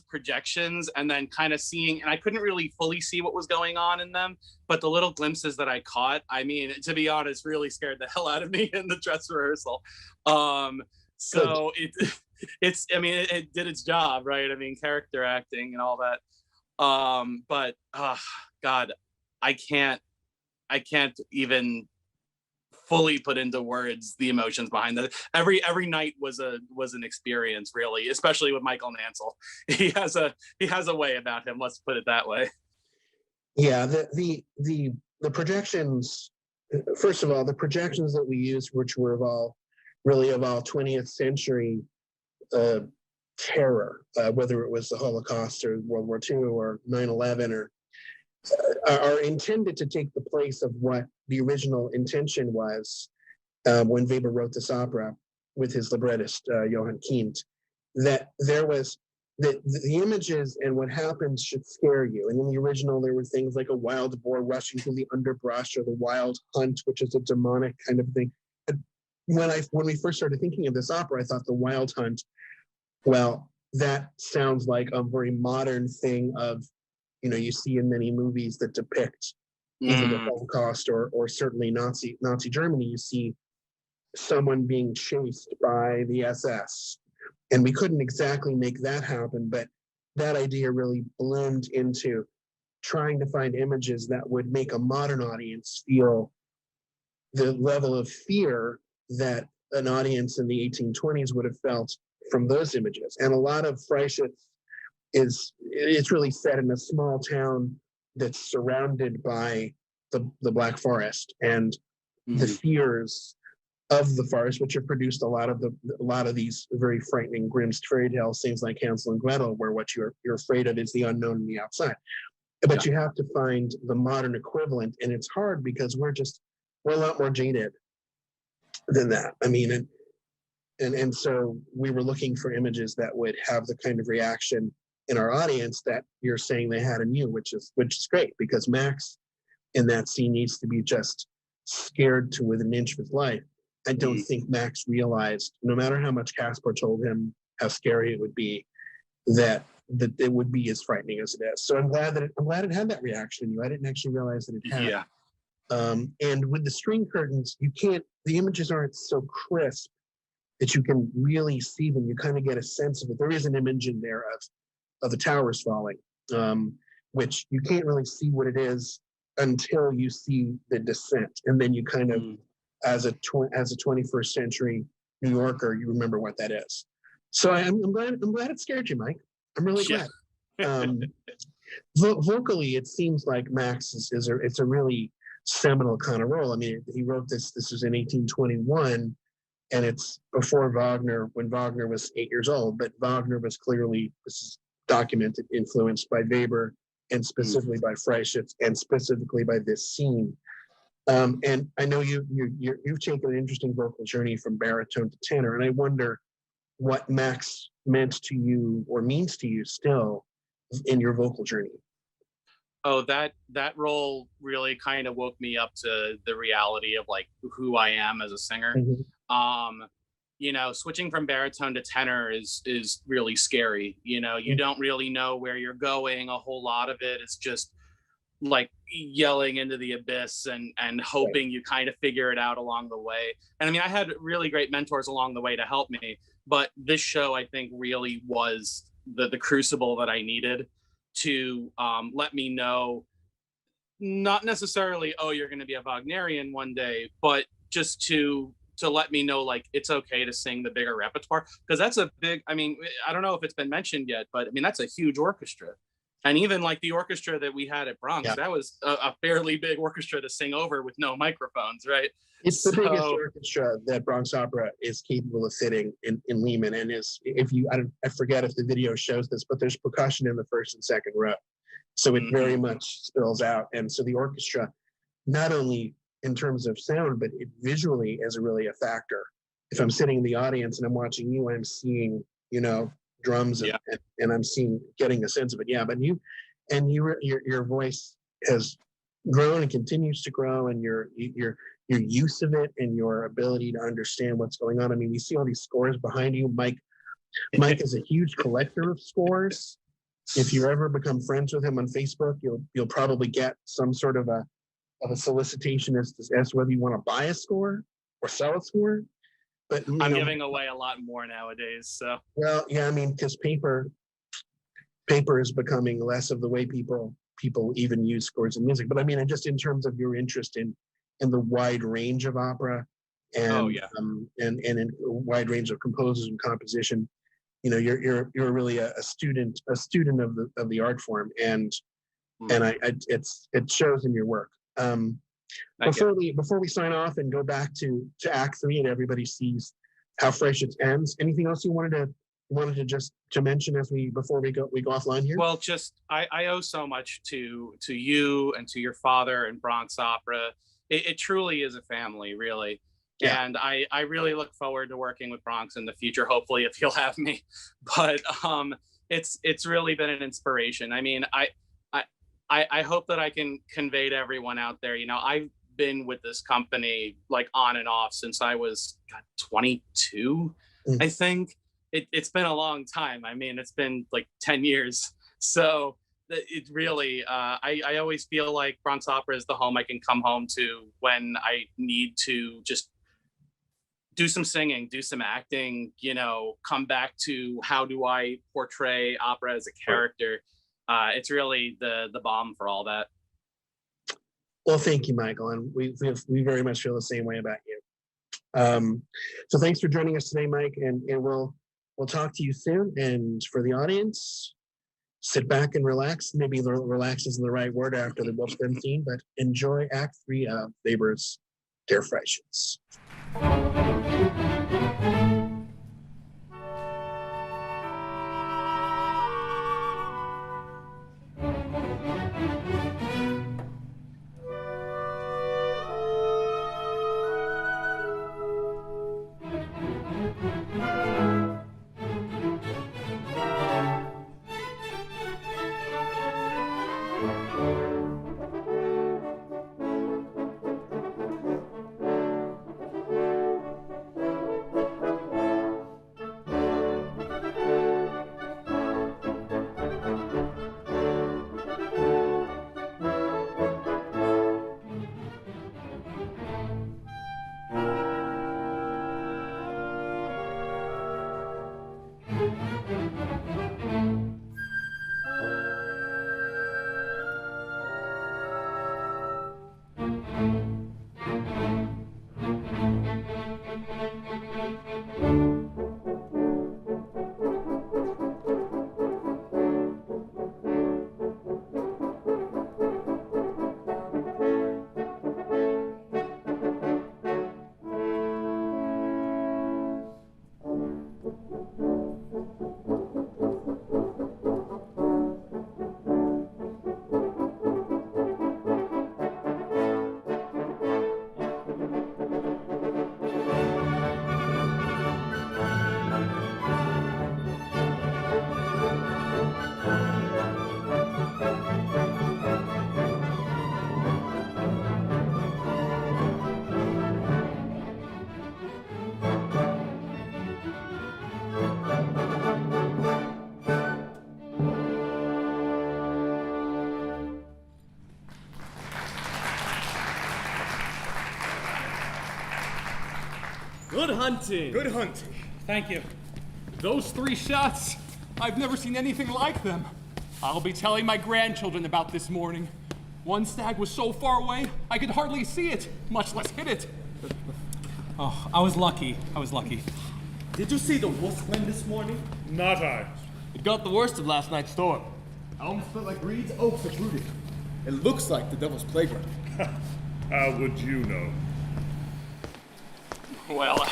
projections, and then kind of seeing, and I couldn't really fully see what was going on in them, but the little glimpses that I caught, I mean, to be honest, really scared the hell out of me in the dress rehearsal. So it's I mean, it did its job, right? I mean, character acting and all that. But God, I can't even fully put into words the emotions behind that. Every night was an experience, really, especially with Michael Nansel. He has a way about him, let's put it that way. Yeah, the projections, first of all, the projections that we used, which were of all 20th century terror, whether it was the Holocaust or World War II or 9/11, or are intended to take the place of what the original intention was when Weber wrote this opera with his librettist, Johann Kind, that there was the images and what happens should scare you. And in the original, there were things like a wild boar rushing through the underbrush, or the wild hunt, which is a demonic kind of thing. When we first started thinking of this opera, I thought the wild hunt, well, that sounds like a very modern thing of, you see in many movies that depict either the Holocaust or certainly Nazi Germany. You see someone being chased by the SS, and we couldn't exactly make that happen, but that idea really bloomed into trying to find images that would make a modern audience feel the level of fear that an audience in the 1820s would have felt from those images. And a lot of Freischütz it's really set in a small town that's surrounded by the Black Forest and the fears of the forest, which have produced a lot of these very frightening, grim fairy tales, things like Hansel and Gretel, where what you're afraid of is the unknown and the outside. But you have to find the modern equivalent, and it's hard because we're a lot more jaded than that. I mean, and so we were looking for images that would have the kind of reaction in our audience that you're saying they had in you, which is great, because Max in that scene needs to be just scared to within an inch of his life. I don't think Max realized, no matter how much Kaspar told him how scary it would be, that it would be as frightening as it is. So I'm glad it had that reaction in you. I didn't actually realize that it had. Yeah. And with the string curtains, the images aren't so crisp that you can really see them. You kind of get a sense of it. There is an image in there of the towers falling, which you can't really see what it is until you see the descent, and then you kind of, as a 21st century New Yorker, you remember what that is. So I'm glad it scared you, Mike. I'm really glad. Vocally, it seems like Max it's a really seminal kind of role. I mean, he wrote this was in 1821, and it's before Wagner, when Wagner was 8 years old, but Wagner was clearly, this is documented, influenced by Weber, and specifically by Freischütz, and specifically by this scene. And I know you've taken an interesting vocal journey from baritone to tenor, and I wonder what Max meant to you or means to you still in your vocal journey. Oh, that role really kind of woke me up to the reality of like who I am as a singer. You know, switching from baritone to tenor is really scary. You know, you don't really know where you're going. A whole lot of it is just like yelling into the abyss and hoping you kind of figure it out along the way. And I mean, I had really great mentors along the way to help me, but this show, I think, really was the crucible that I needed to let me know, not necessarily, oh, you're going to be a Wagnerian one day, but just to let me know, like, it's okay to sing the bigger repertoire. Because that's a big, I mean, I don't know if it's been mentioned yet, but I mean, that's a huge orchestra. And even like the orchestra that we had at Bronx, that was a fairly big orchestra to sing over with no microphones, right? It's the biggest orchestra that Bronx Opera is capable of fitting in Lehman. And I forget if the video shows this, but there's percussion in the first and second row. So it very much spills out. And so the orchestra, not only in terms of sound, but it visually is really a factor. If I'm sitting in the audience and I'm watching you, I'm seeing, you know, drums and I'm getting a sense of it. Yeah, but your voice has grown and continues to grow, and your use of it and your ability to understand what's going on. I mean, we see all these scores behind you. Mike is a huge collector of scores. If you ever become friends with him on Facebook, you'll probably get some sort of a solicitation as to whether you want to buy a score or sell a score. But I'm giving away a lot more nowadays. So well, yeah, I mean, because paper is becoming less of the way people even use scores in music. But I mean, just in terms of your interest in the wide range of opera and and in a wide range of composers and composition, you know, you're really a student of the art form, and it shows in your work. Before we sign off and go back to Act 3 and everybody sees how Freischütz ends, anything else you wanted to mention before we go offline here? Well, just I owe so much to you and to your father and Bronx Opera. It truly is a family, really. Yeah. And I really look forward to working with Bronx in the future, hopefully, if he'll have me. But it's really been an inspiration. I mean, I hope that I can convey to everyone out there, you know, I've been with this company like on and off since I was 22, I think. It's been a long time. I mean, it's been like 10 years. So it really, I always feel like Bronx Opera is the home I can come home to when I need to just do some singing, do some acting, you know, come back to how do I portray opera as a character. It's really the bomb for all that. Well, thank you, Michael, and we very much feel the same way about you. So thanks for joining us today, Mike, and we'll talk to you soon. And for the audience, sit back and relax. Maybe relax isn't the right word after the Wolfsburg scene, but enjoy Act 3 of Weber's Der Freischütz. Good hunting. Good hunting. Thank you. Those 3 shots, I've never seen anything like them. I'll be telling my grandchildren about this morning. One stag was so far away, I could hardly see it, much less hit it. Oh, I was lucky. Did you see the wolf wind this morning? Not I. It got the worst of last night's storm. Elms felt like reeds, oaks uprooted. It looks like the devil's playground. How would you know? Well,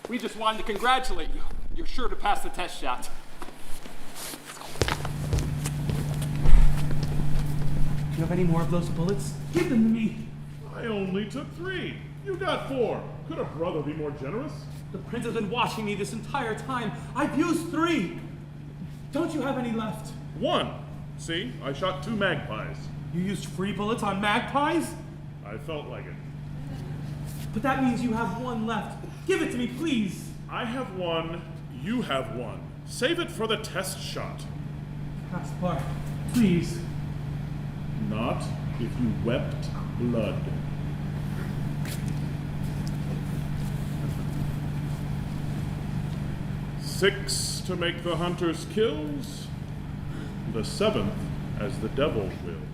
we just wanted to congratulate you. You're sure to pass the test shot. Do you have any more of those bullets? Give them to me. I only took 3. You got 4. Could a brother be more generous? The prince has been watching me this entire time. I've used 3. Don't you have any left? 1. See, I shot 2 magpies. You used free bullets on magpies? I felt like it. But that means you have 1 left. Give it to me, please. I have 1. You have 1. Save it for the test shot. Kaspar, please. Not if you wept blood. Six to make the hunter's kills, the 7th as the devil wills.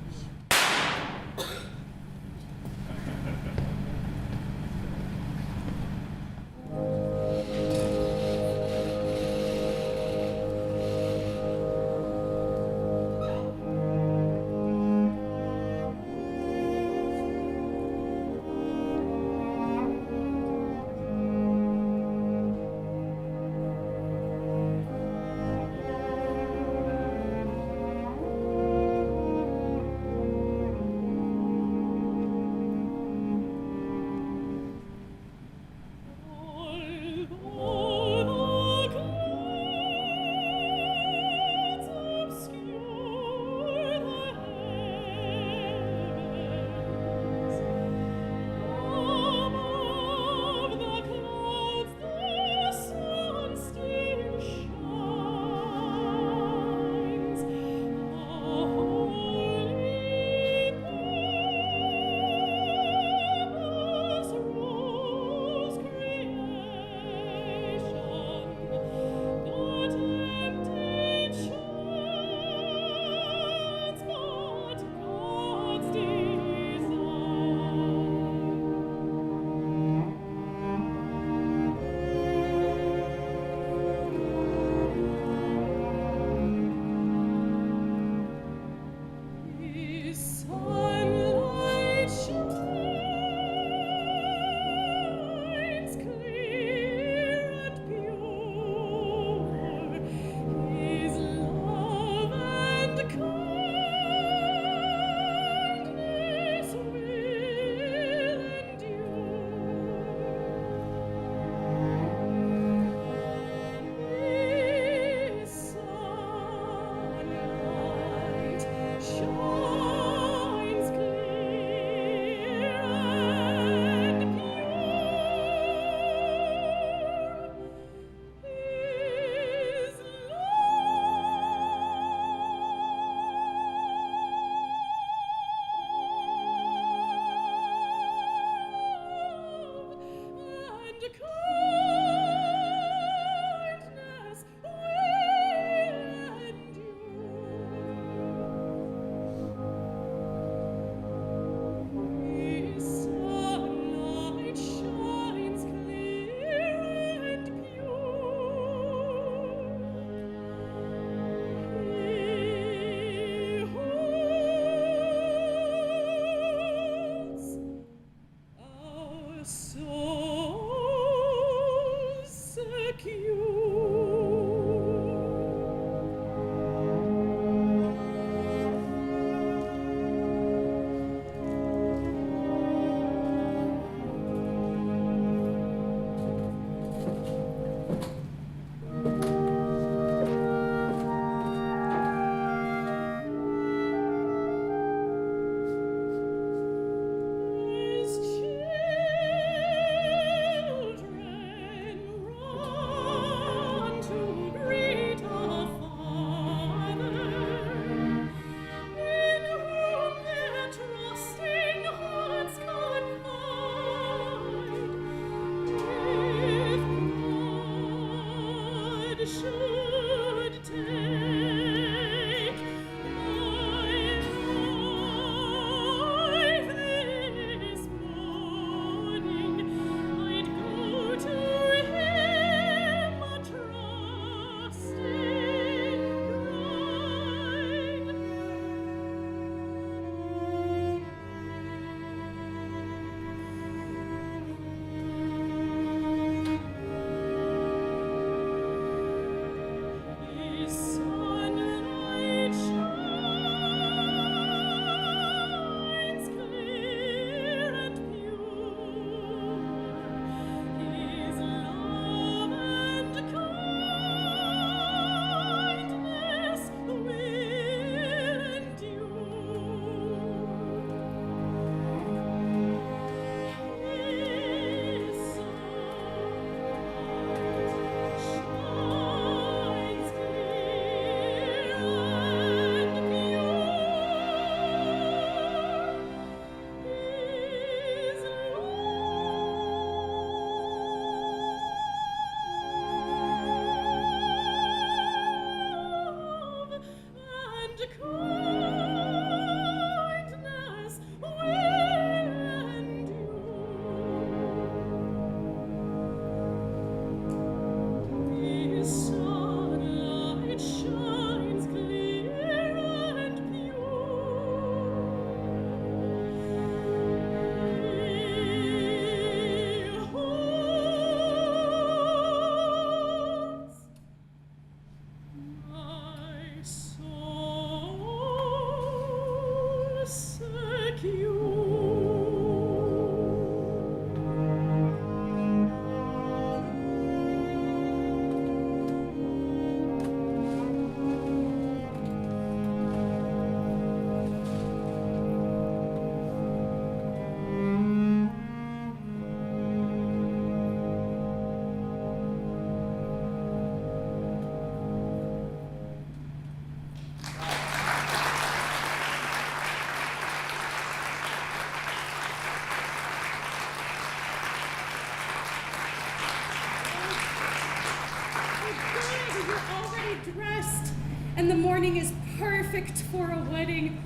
good. You're already dressed. And the morning is perfect for a wedding.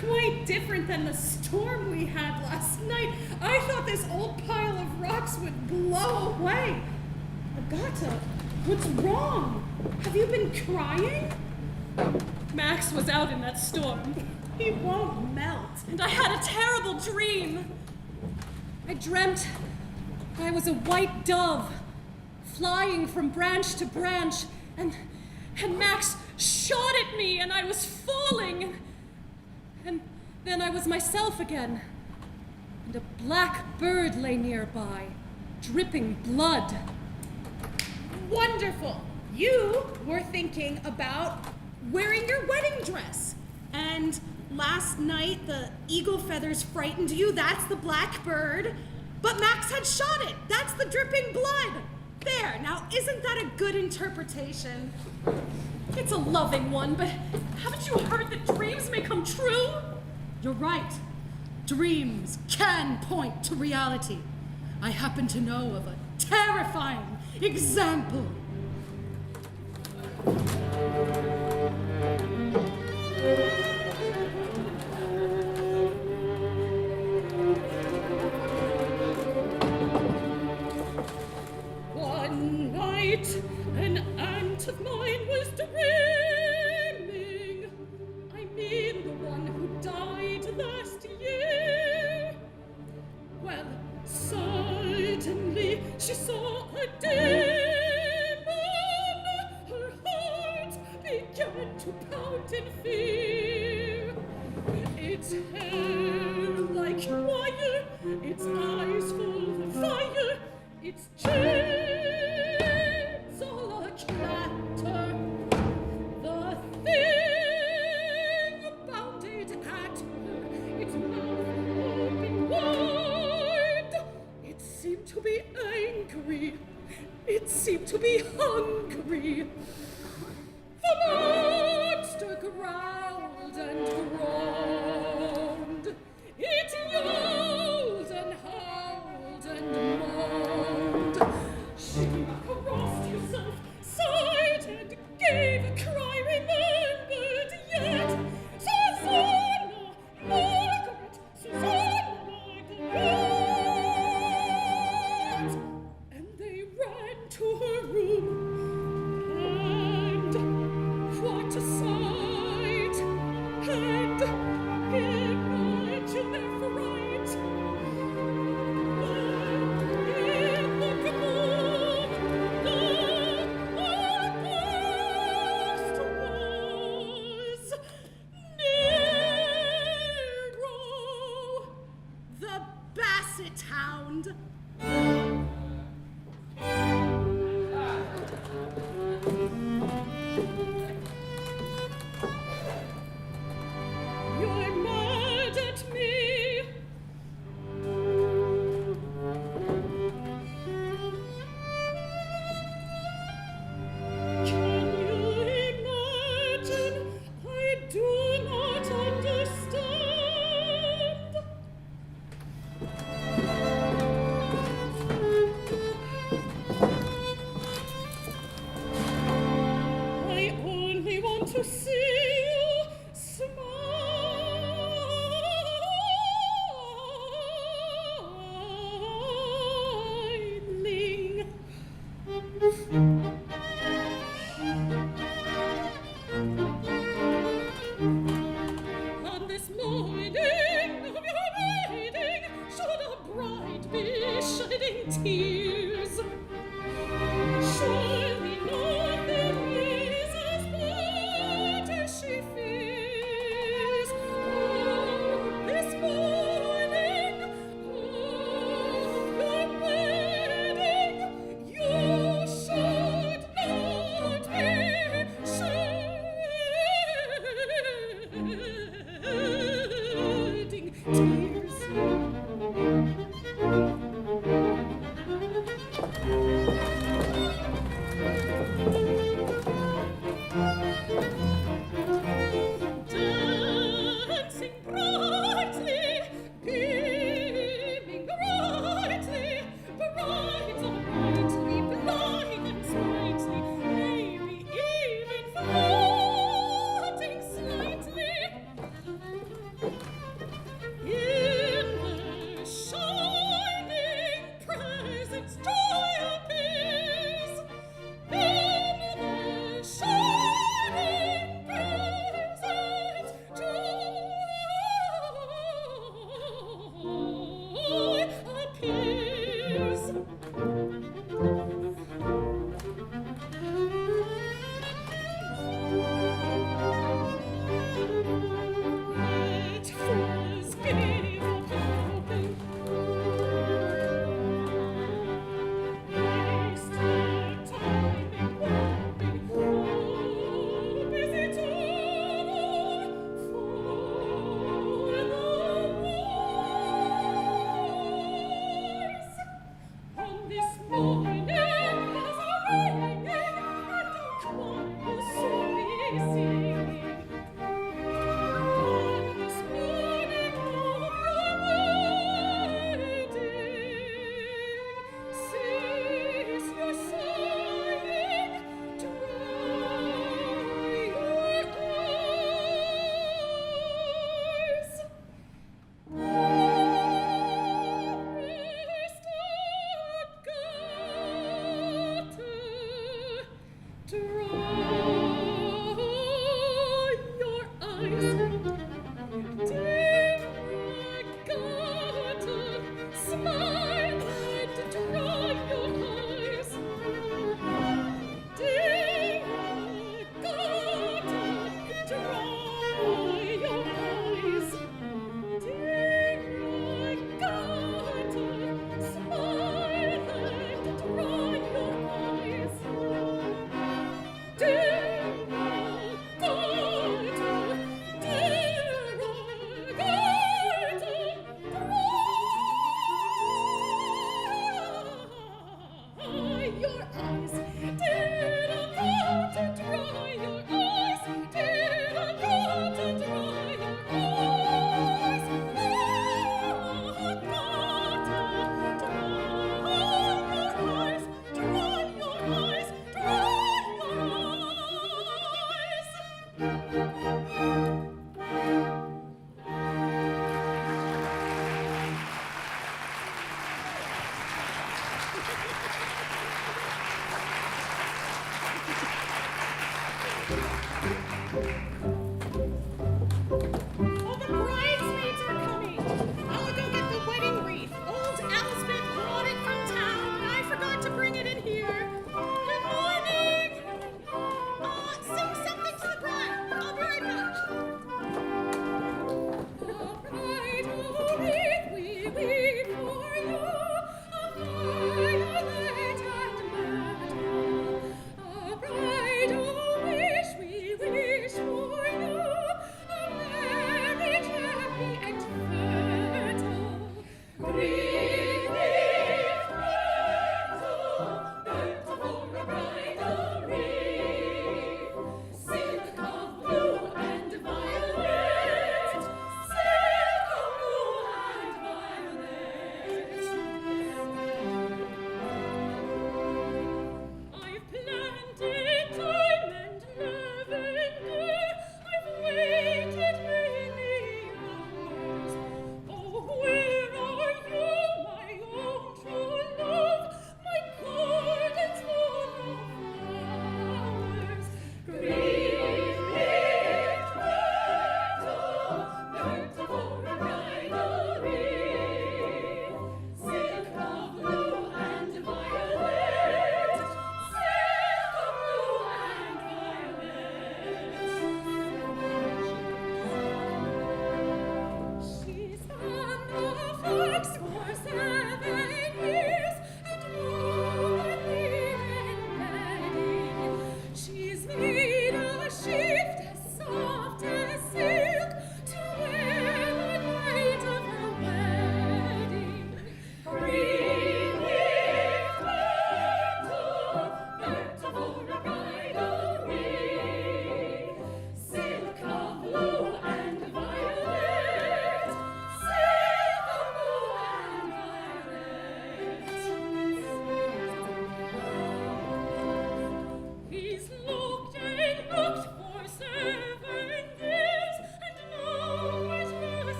Quite different than the storm we had last night. I thought this old pile of rocks would blow away. Agata, what's wrong? Have you been crying? Max was out in that storm. He won't melt. And I had a terrible dream. I dreamt I was a white dove flying from branch to branch, and Max shot at me and I was falling. And then I was myself again. And a black bird lay nearby, dripping blood. Wonderful. You were thinking about wearing your wedding dress. And last night the eagle feathers frightened you. That's the black bird. But Max had shot it. That's the dripping blood. There. Now, isn't that a good interpretation? It's a loving one, but haven't you heard that dreams may come true? You're right. Dreams can point to reality. I happen to know of a terrifying example. One night, an aunt of mine was dreaming. I mean the one who died last year. Well, suddenly she saw a demon. Her heart began to pound in fear. Its hair like wire, its eyes full of fire, its chains all a-clatter. The thing bounded at her, its mouth open wide. It seemed to be angry, it seemed to be hungry. The monster growled and groaned. It yelled and howled and moaned. She crossed herself, sighed and gave a cry remembered yet. Susanna, Margaret, Susanna, Margaret. And they ran to her room. And what a sight! And imagine their fright. In the gloom, the ghost was Nero, The basset hound. You're mad at me. Can you imagine? I do not understand. I only want to see you smiling. On this morning of your wedding, should a bride be shedding tears? Surely nothing is as bad as she fears. On this morning of your wedding, you shall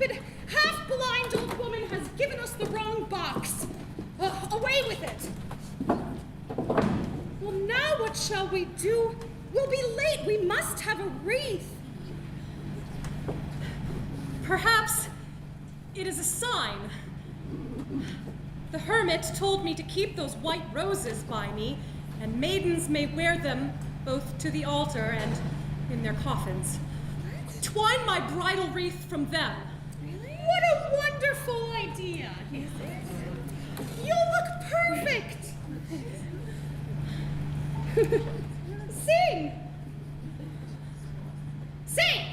stupid, half-blind old woman has given us the wrong box. Away with it. Well, now what shall we do? We'll be late. We must have a wreath. Perhaps it is a sign. The hermit told me to keep those white roses by me, and maidens may wear them both to the altar and in their coffins. Twine my bridal wreath from them. Really? What a wonderful idea. You'll look perfect. Sing. Sing.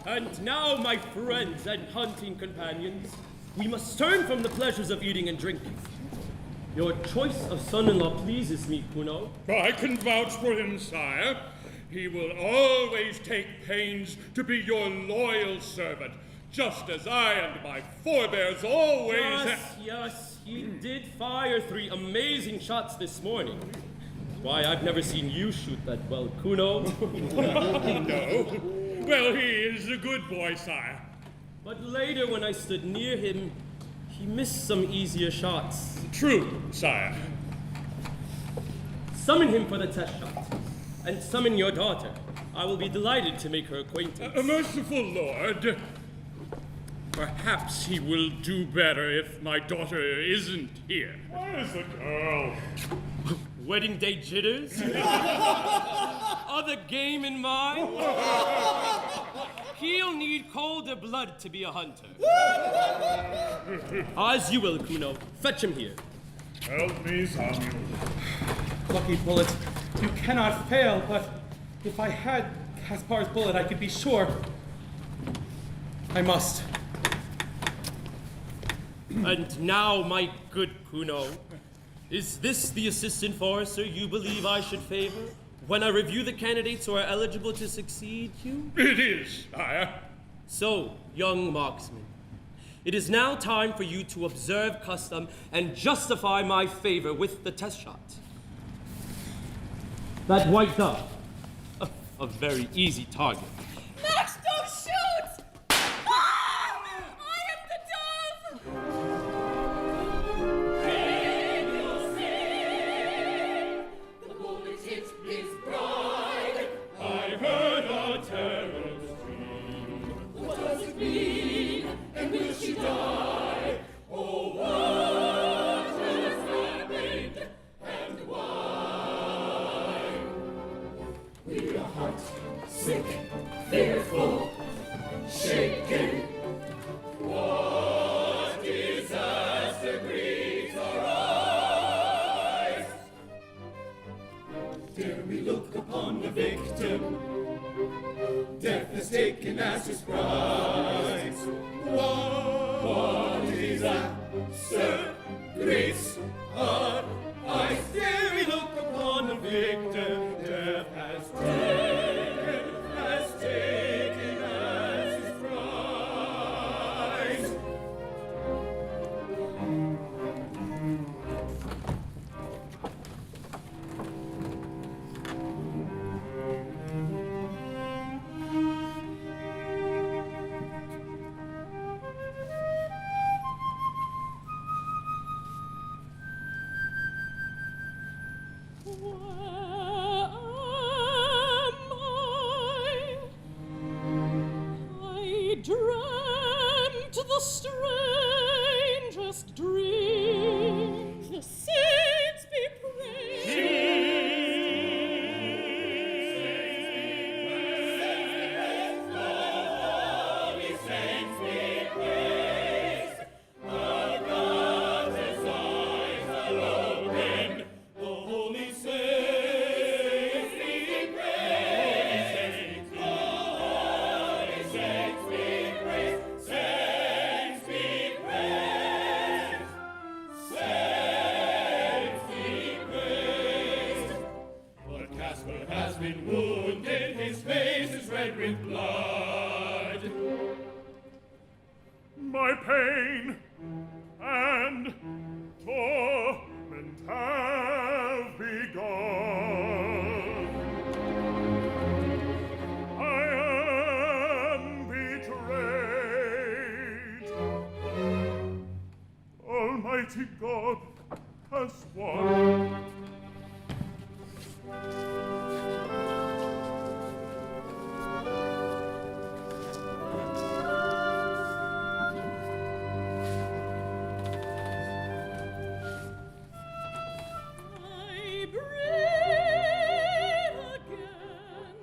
And now, my friends and hunting companions, we must turn from the pleasures of eating and drinking. Your choice of son-in-law pleases me, Kuno. I can vouch for him, sire. He will always take pains to be your loyal servant, just as I and my forebears always Yes, he did fire 3 amazing shots this morning. Why, I've never seen you shoot that well, Kuno. No. Well, he is a good boy, sire. But later, when I stood near him, he missed some easier shots. True, sire. Summon him for the test shot, and summon your daughter. I will be delighted to make her acquaintance. Merciful lord, perhaps he will do better if my daughter isn't here. Where is the girl? Wedding day jitters? Other game in mind? He'll need colder blood to be a hunter. As you will, Kuno. Fetch him here. Help me, Samuel. Lucky bullet. You cannot fail, but if I had Kaspar's bullet, I could be sure. I must. And now, my good Kuno, is this the assistant forester you believe I should favor when I review the candidates who are eligible to succeed you? It is, sire. So, young marksman, it is now time for you to observe custom and justify my favor with the test shot. That white dove, a very easy target. Max, don't shoot! Ah! I am the dove! Then you'll say, the bullet hit his bride. I heard a terrible scream. What does it mean? And will she die? Oh, what has happened? And why? We are hot, sick, fearful, shaken. What disaster greets our eyes? Dare we look upon the victim? Death has taken as his prize. What disaster greets our eyes? Dare we look upon the victim? Death has taken as his prize. I dreamt the strangest dream. The saints be praised. Holy saints be praised. Our God's eyes are open. The holy saints be praised. The holy saints be praised. Saints be praised. Saints be praised. But Kaspar has been wounded. His face is red with blood. My pain and torment have begun. I am betrayed. Almighty God has won. I breathe again.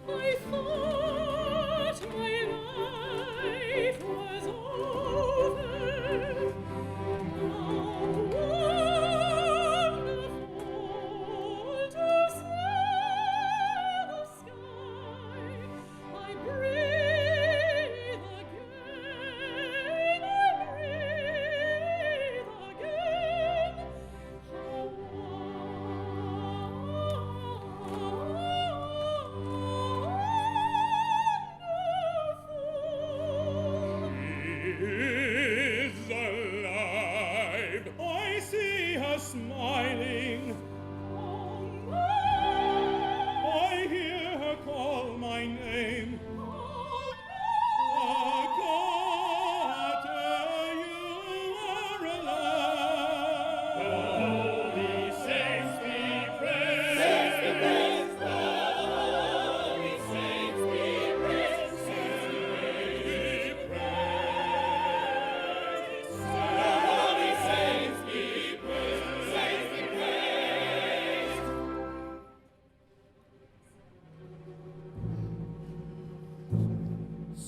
I thought my life was over. Now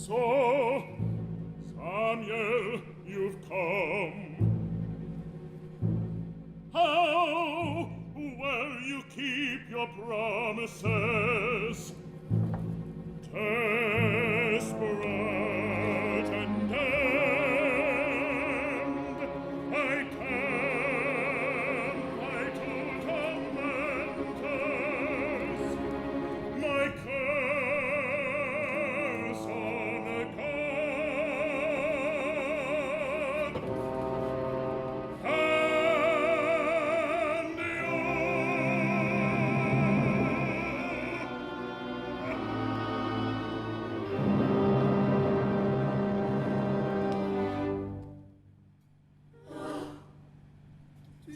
So, Samuel, you've come. How well you keep your promises. Desperate and damned, I can fight to tormentors. My curse on a God.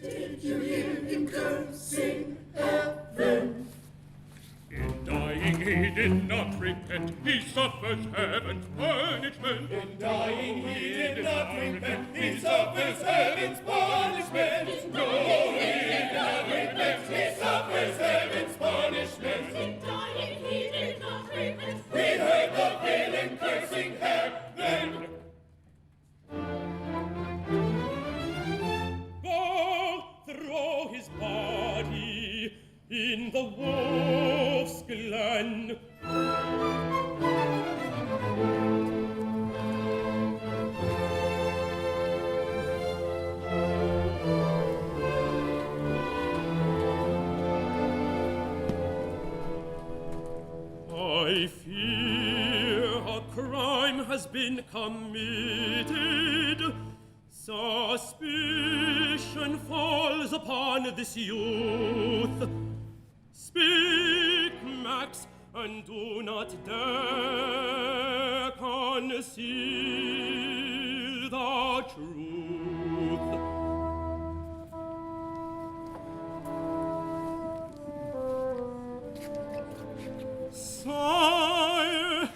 And Did you hear him cursing heaven? In dying he did not repent, he suffers heaven's punishment. In dying he did not repent, he suffers heaven's punishment. No, he did not repent, he suffers heaven's punishment. In dying he did not repent, we heard the villain cursing heaven. Go throw his body in the wolf's glen. I fear a crime has been committed. Suspicion falls upon this youth. Speak, Max, and do not dare conceal the truth. Sire,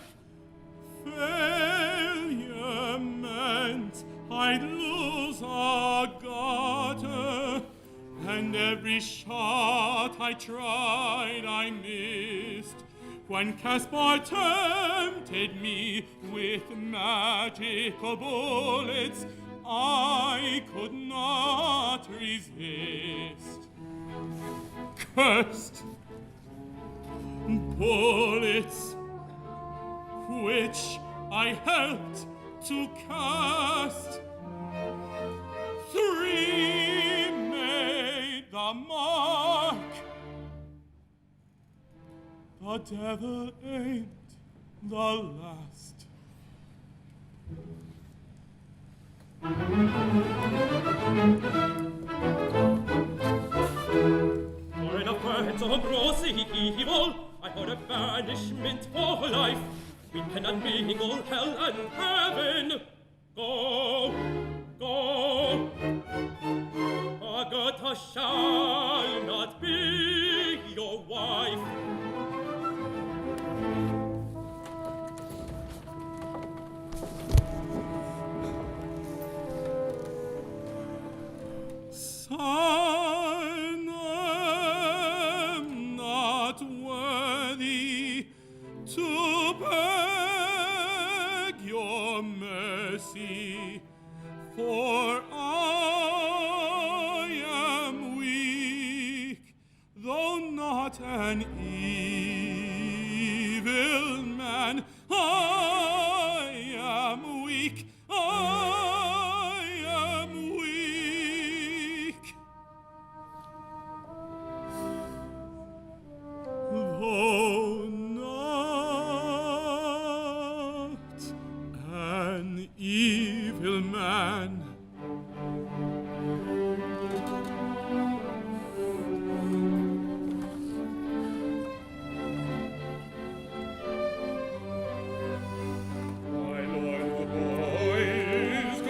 failure meant I'd lose Agatha, and every shot I tried I missed. When Kaspar tempted me with magical bullets, I could not resist. Cursed bullets, which I helped to cast, 3 made the mark. The devil ain't the last. For enough words of gross evil, I order banishment for life. We cannot mingle hell and heaven. Go, go. Agatha shall not be your wife. Son, I'm not worthy to beg your mercy, for I am weak, though not an evil man. I am weak, I am weak. Though not an evil man. My lord, the boy is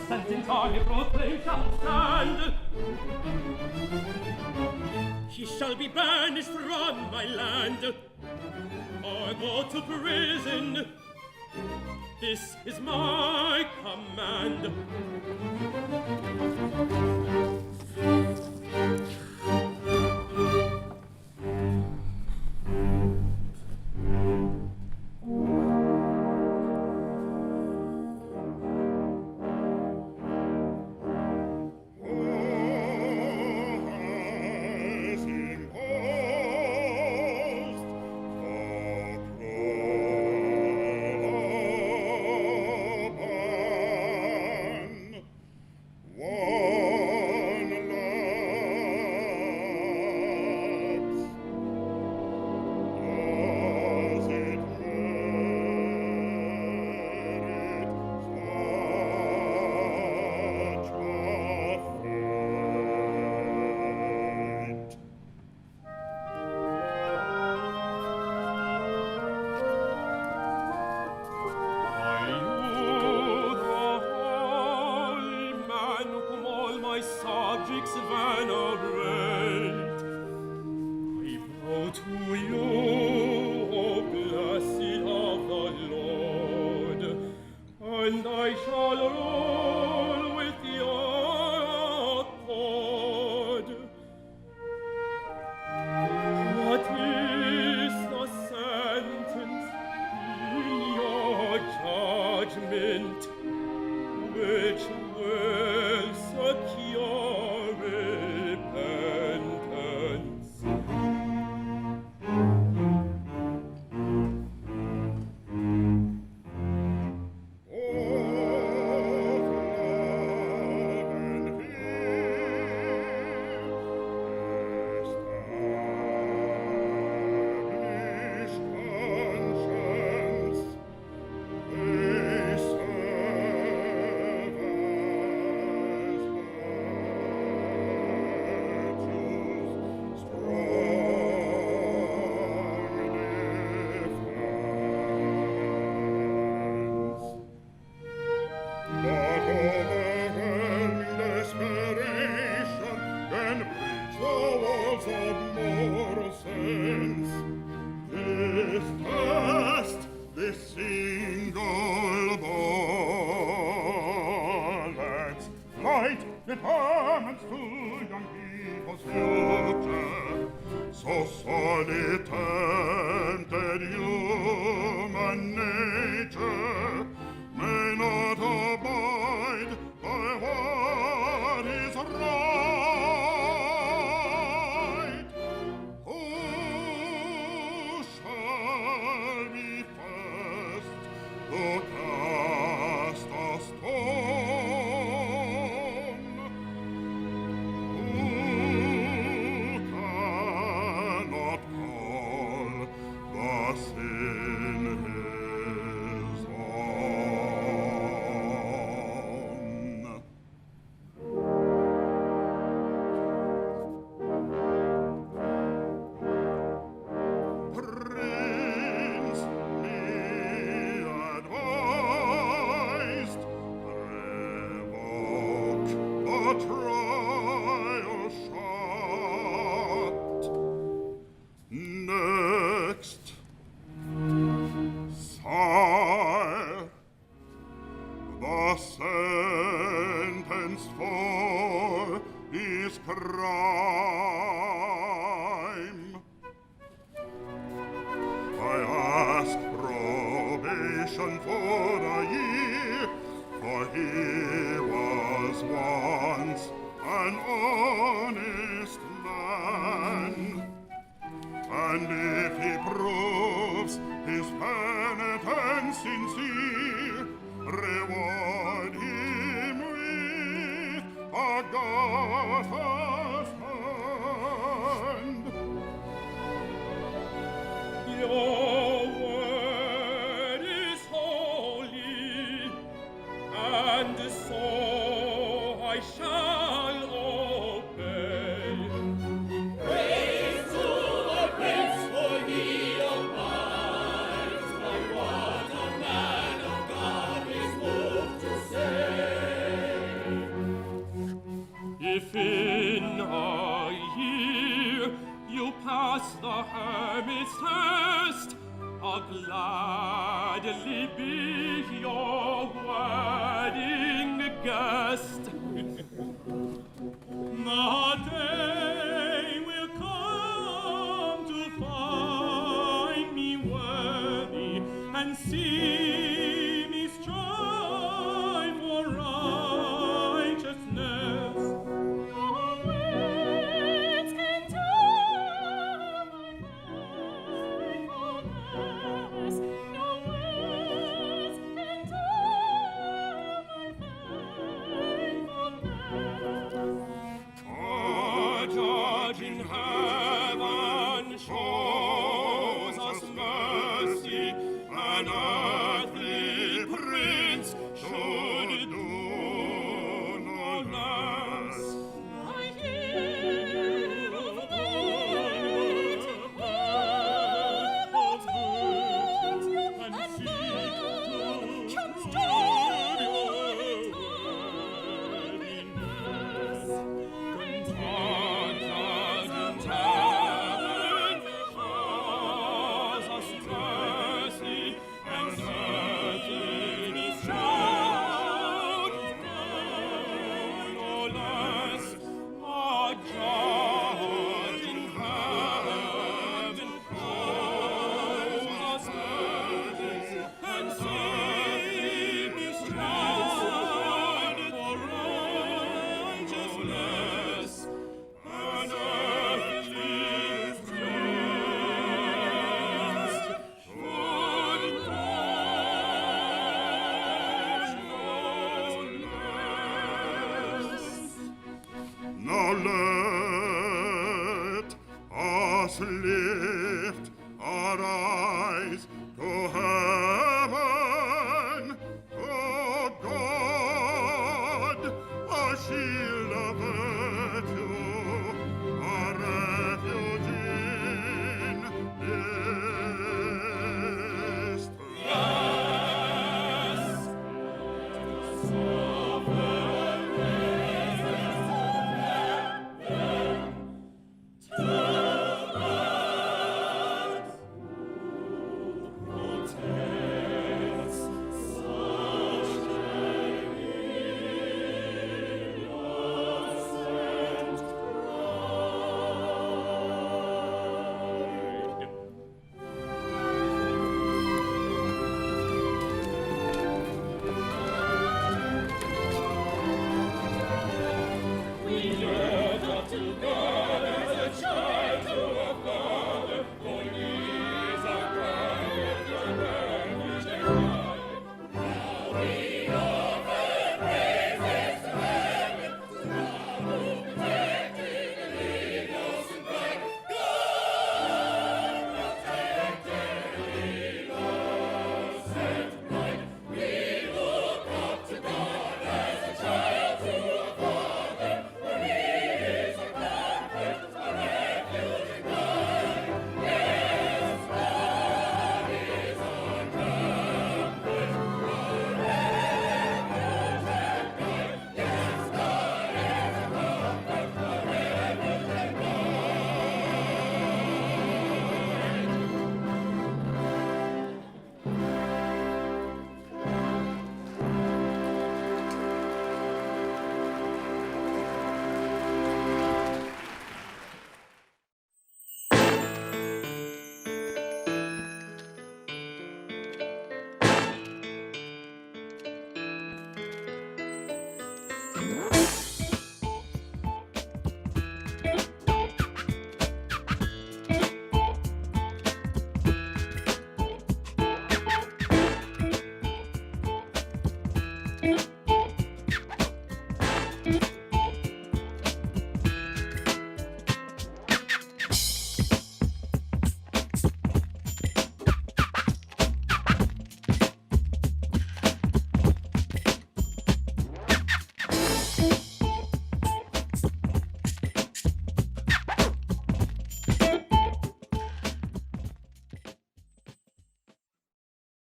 sentence I proclaim shall stand. He shall be banished from my land, or go to prison. This is my command. in a year you pass the hermit's test, I'll gladly be your wedding guest. The day will come to find me worthy and see me strive for righteousness. No words can tell my faithfulness. No words can tell my faithfulness. Our judge in heaven shows us mercy, an earthly prince should do no less. I hear of wait upon and seek to constrain eternity. Now let us live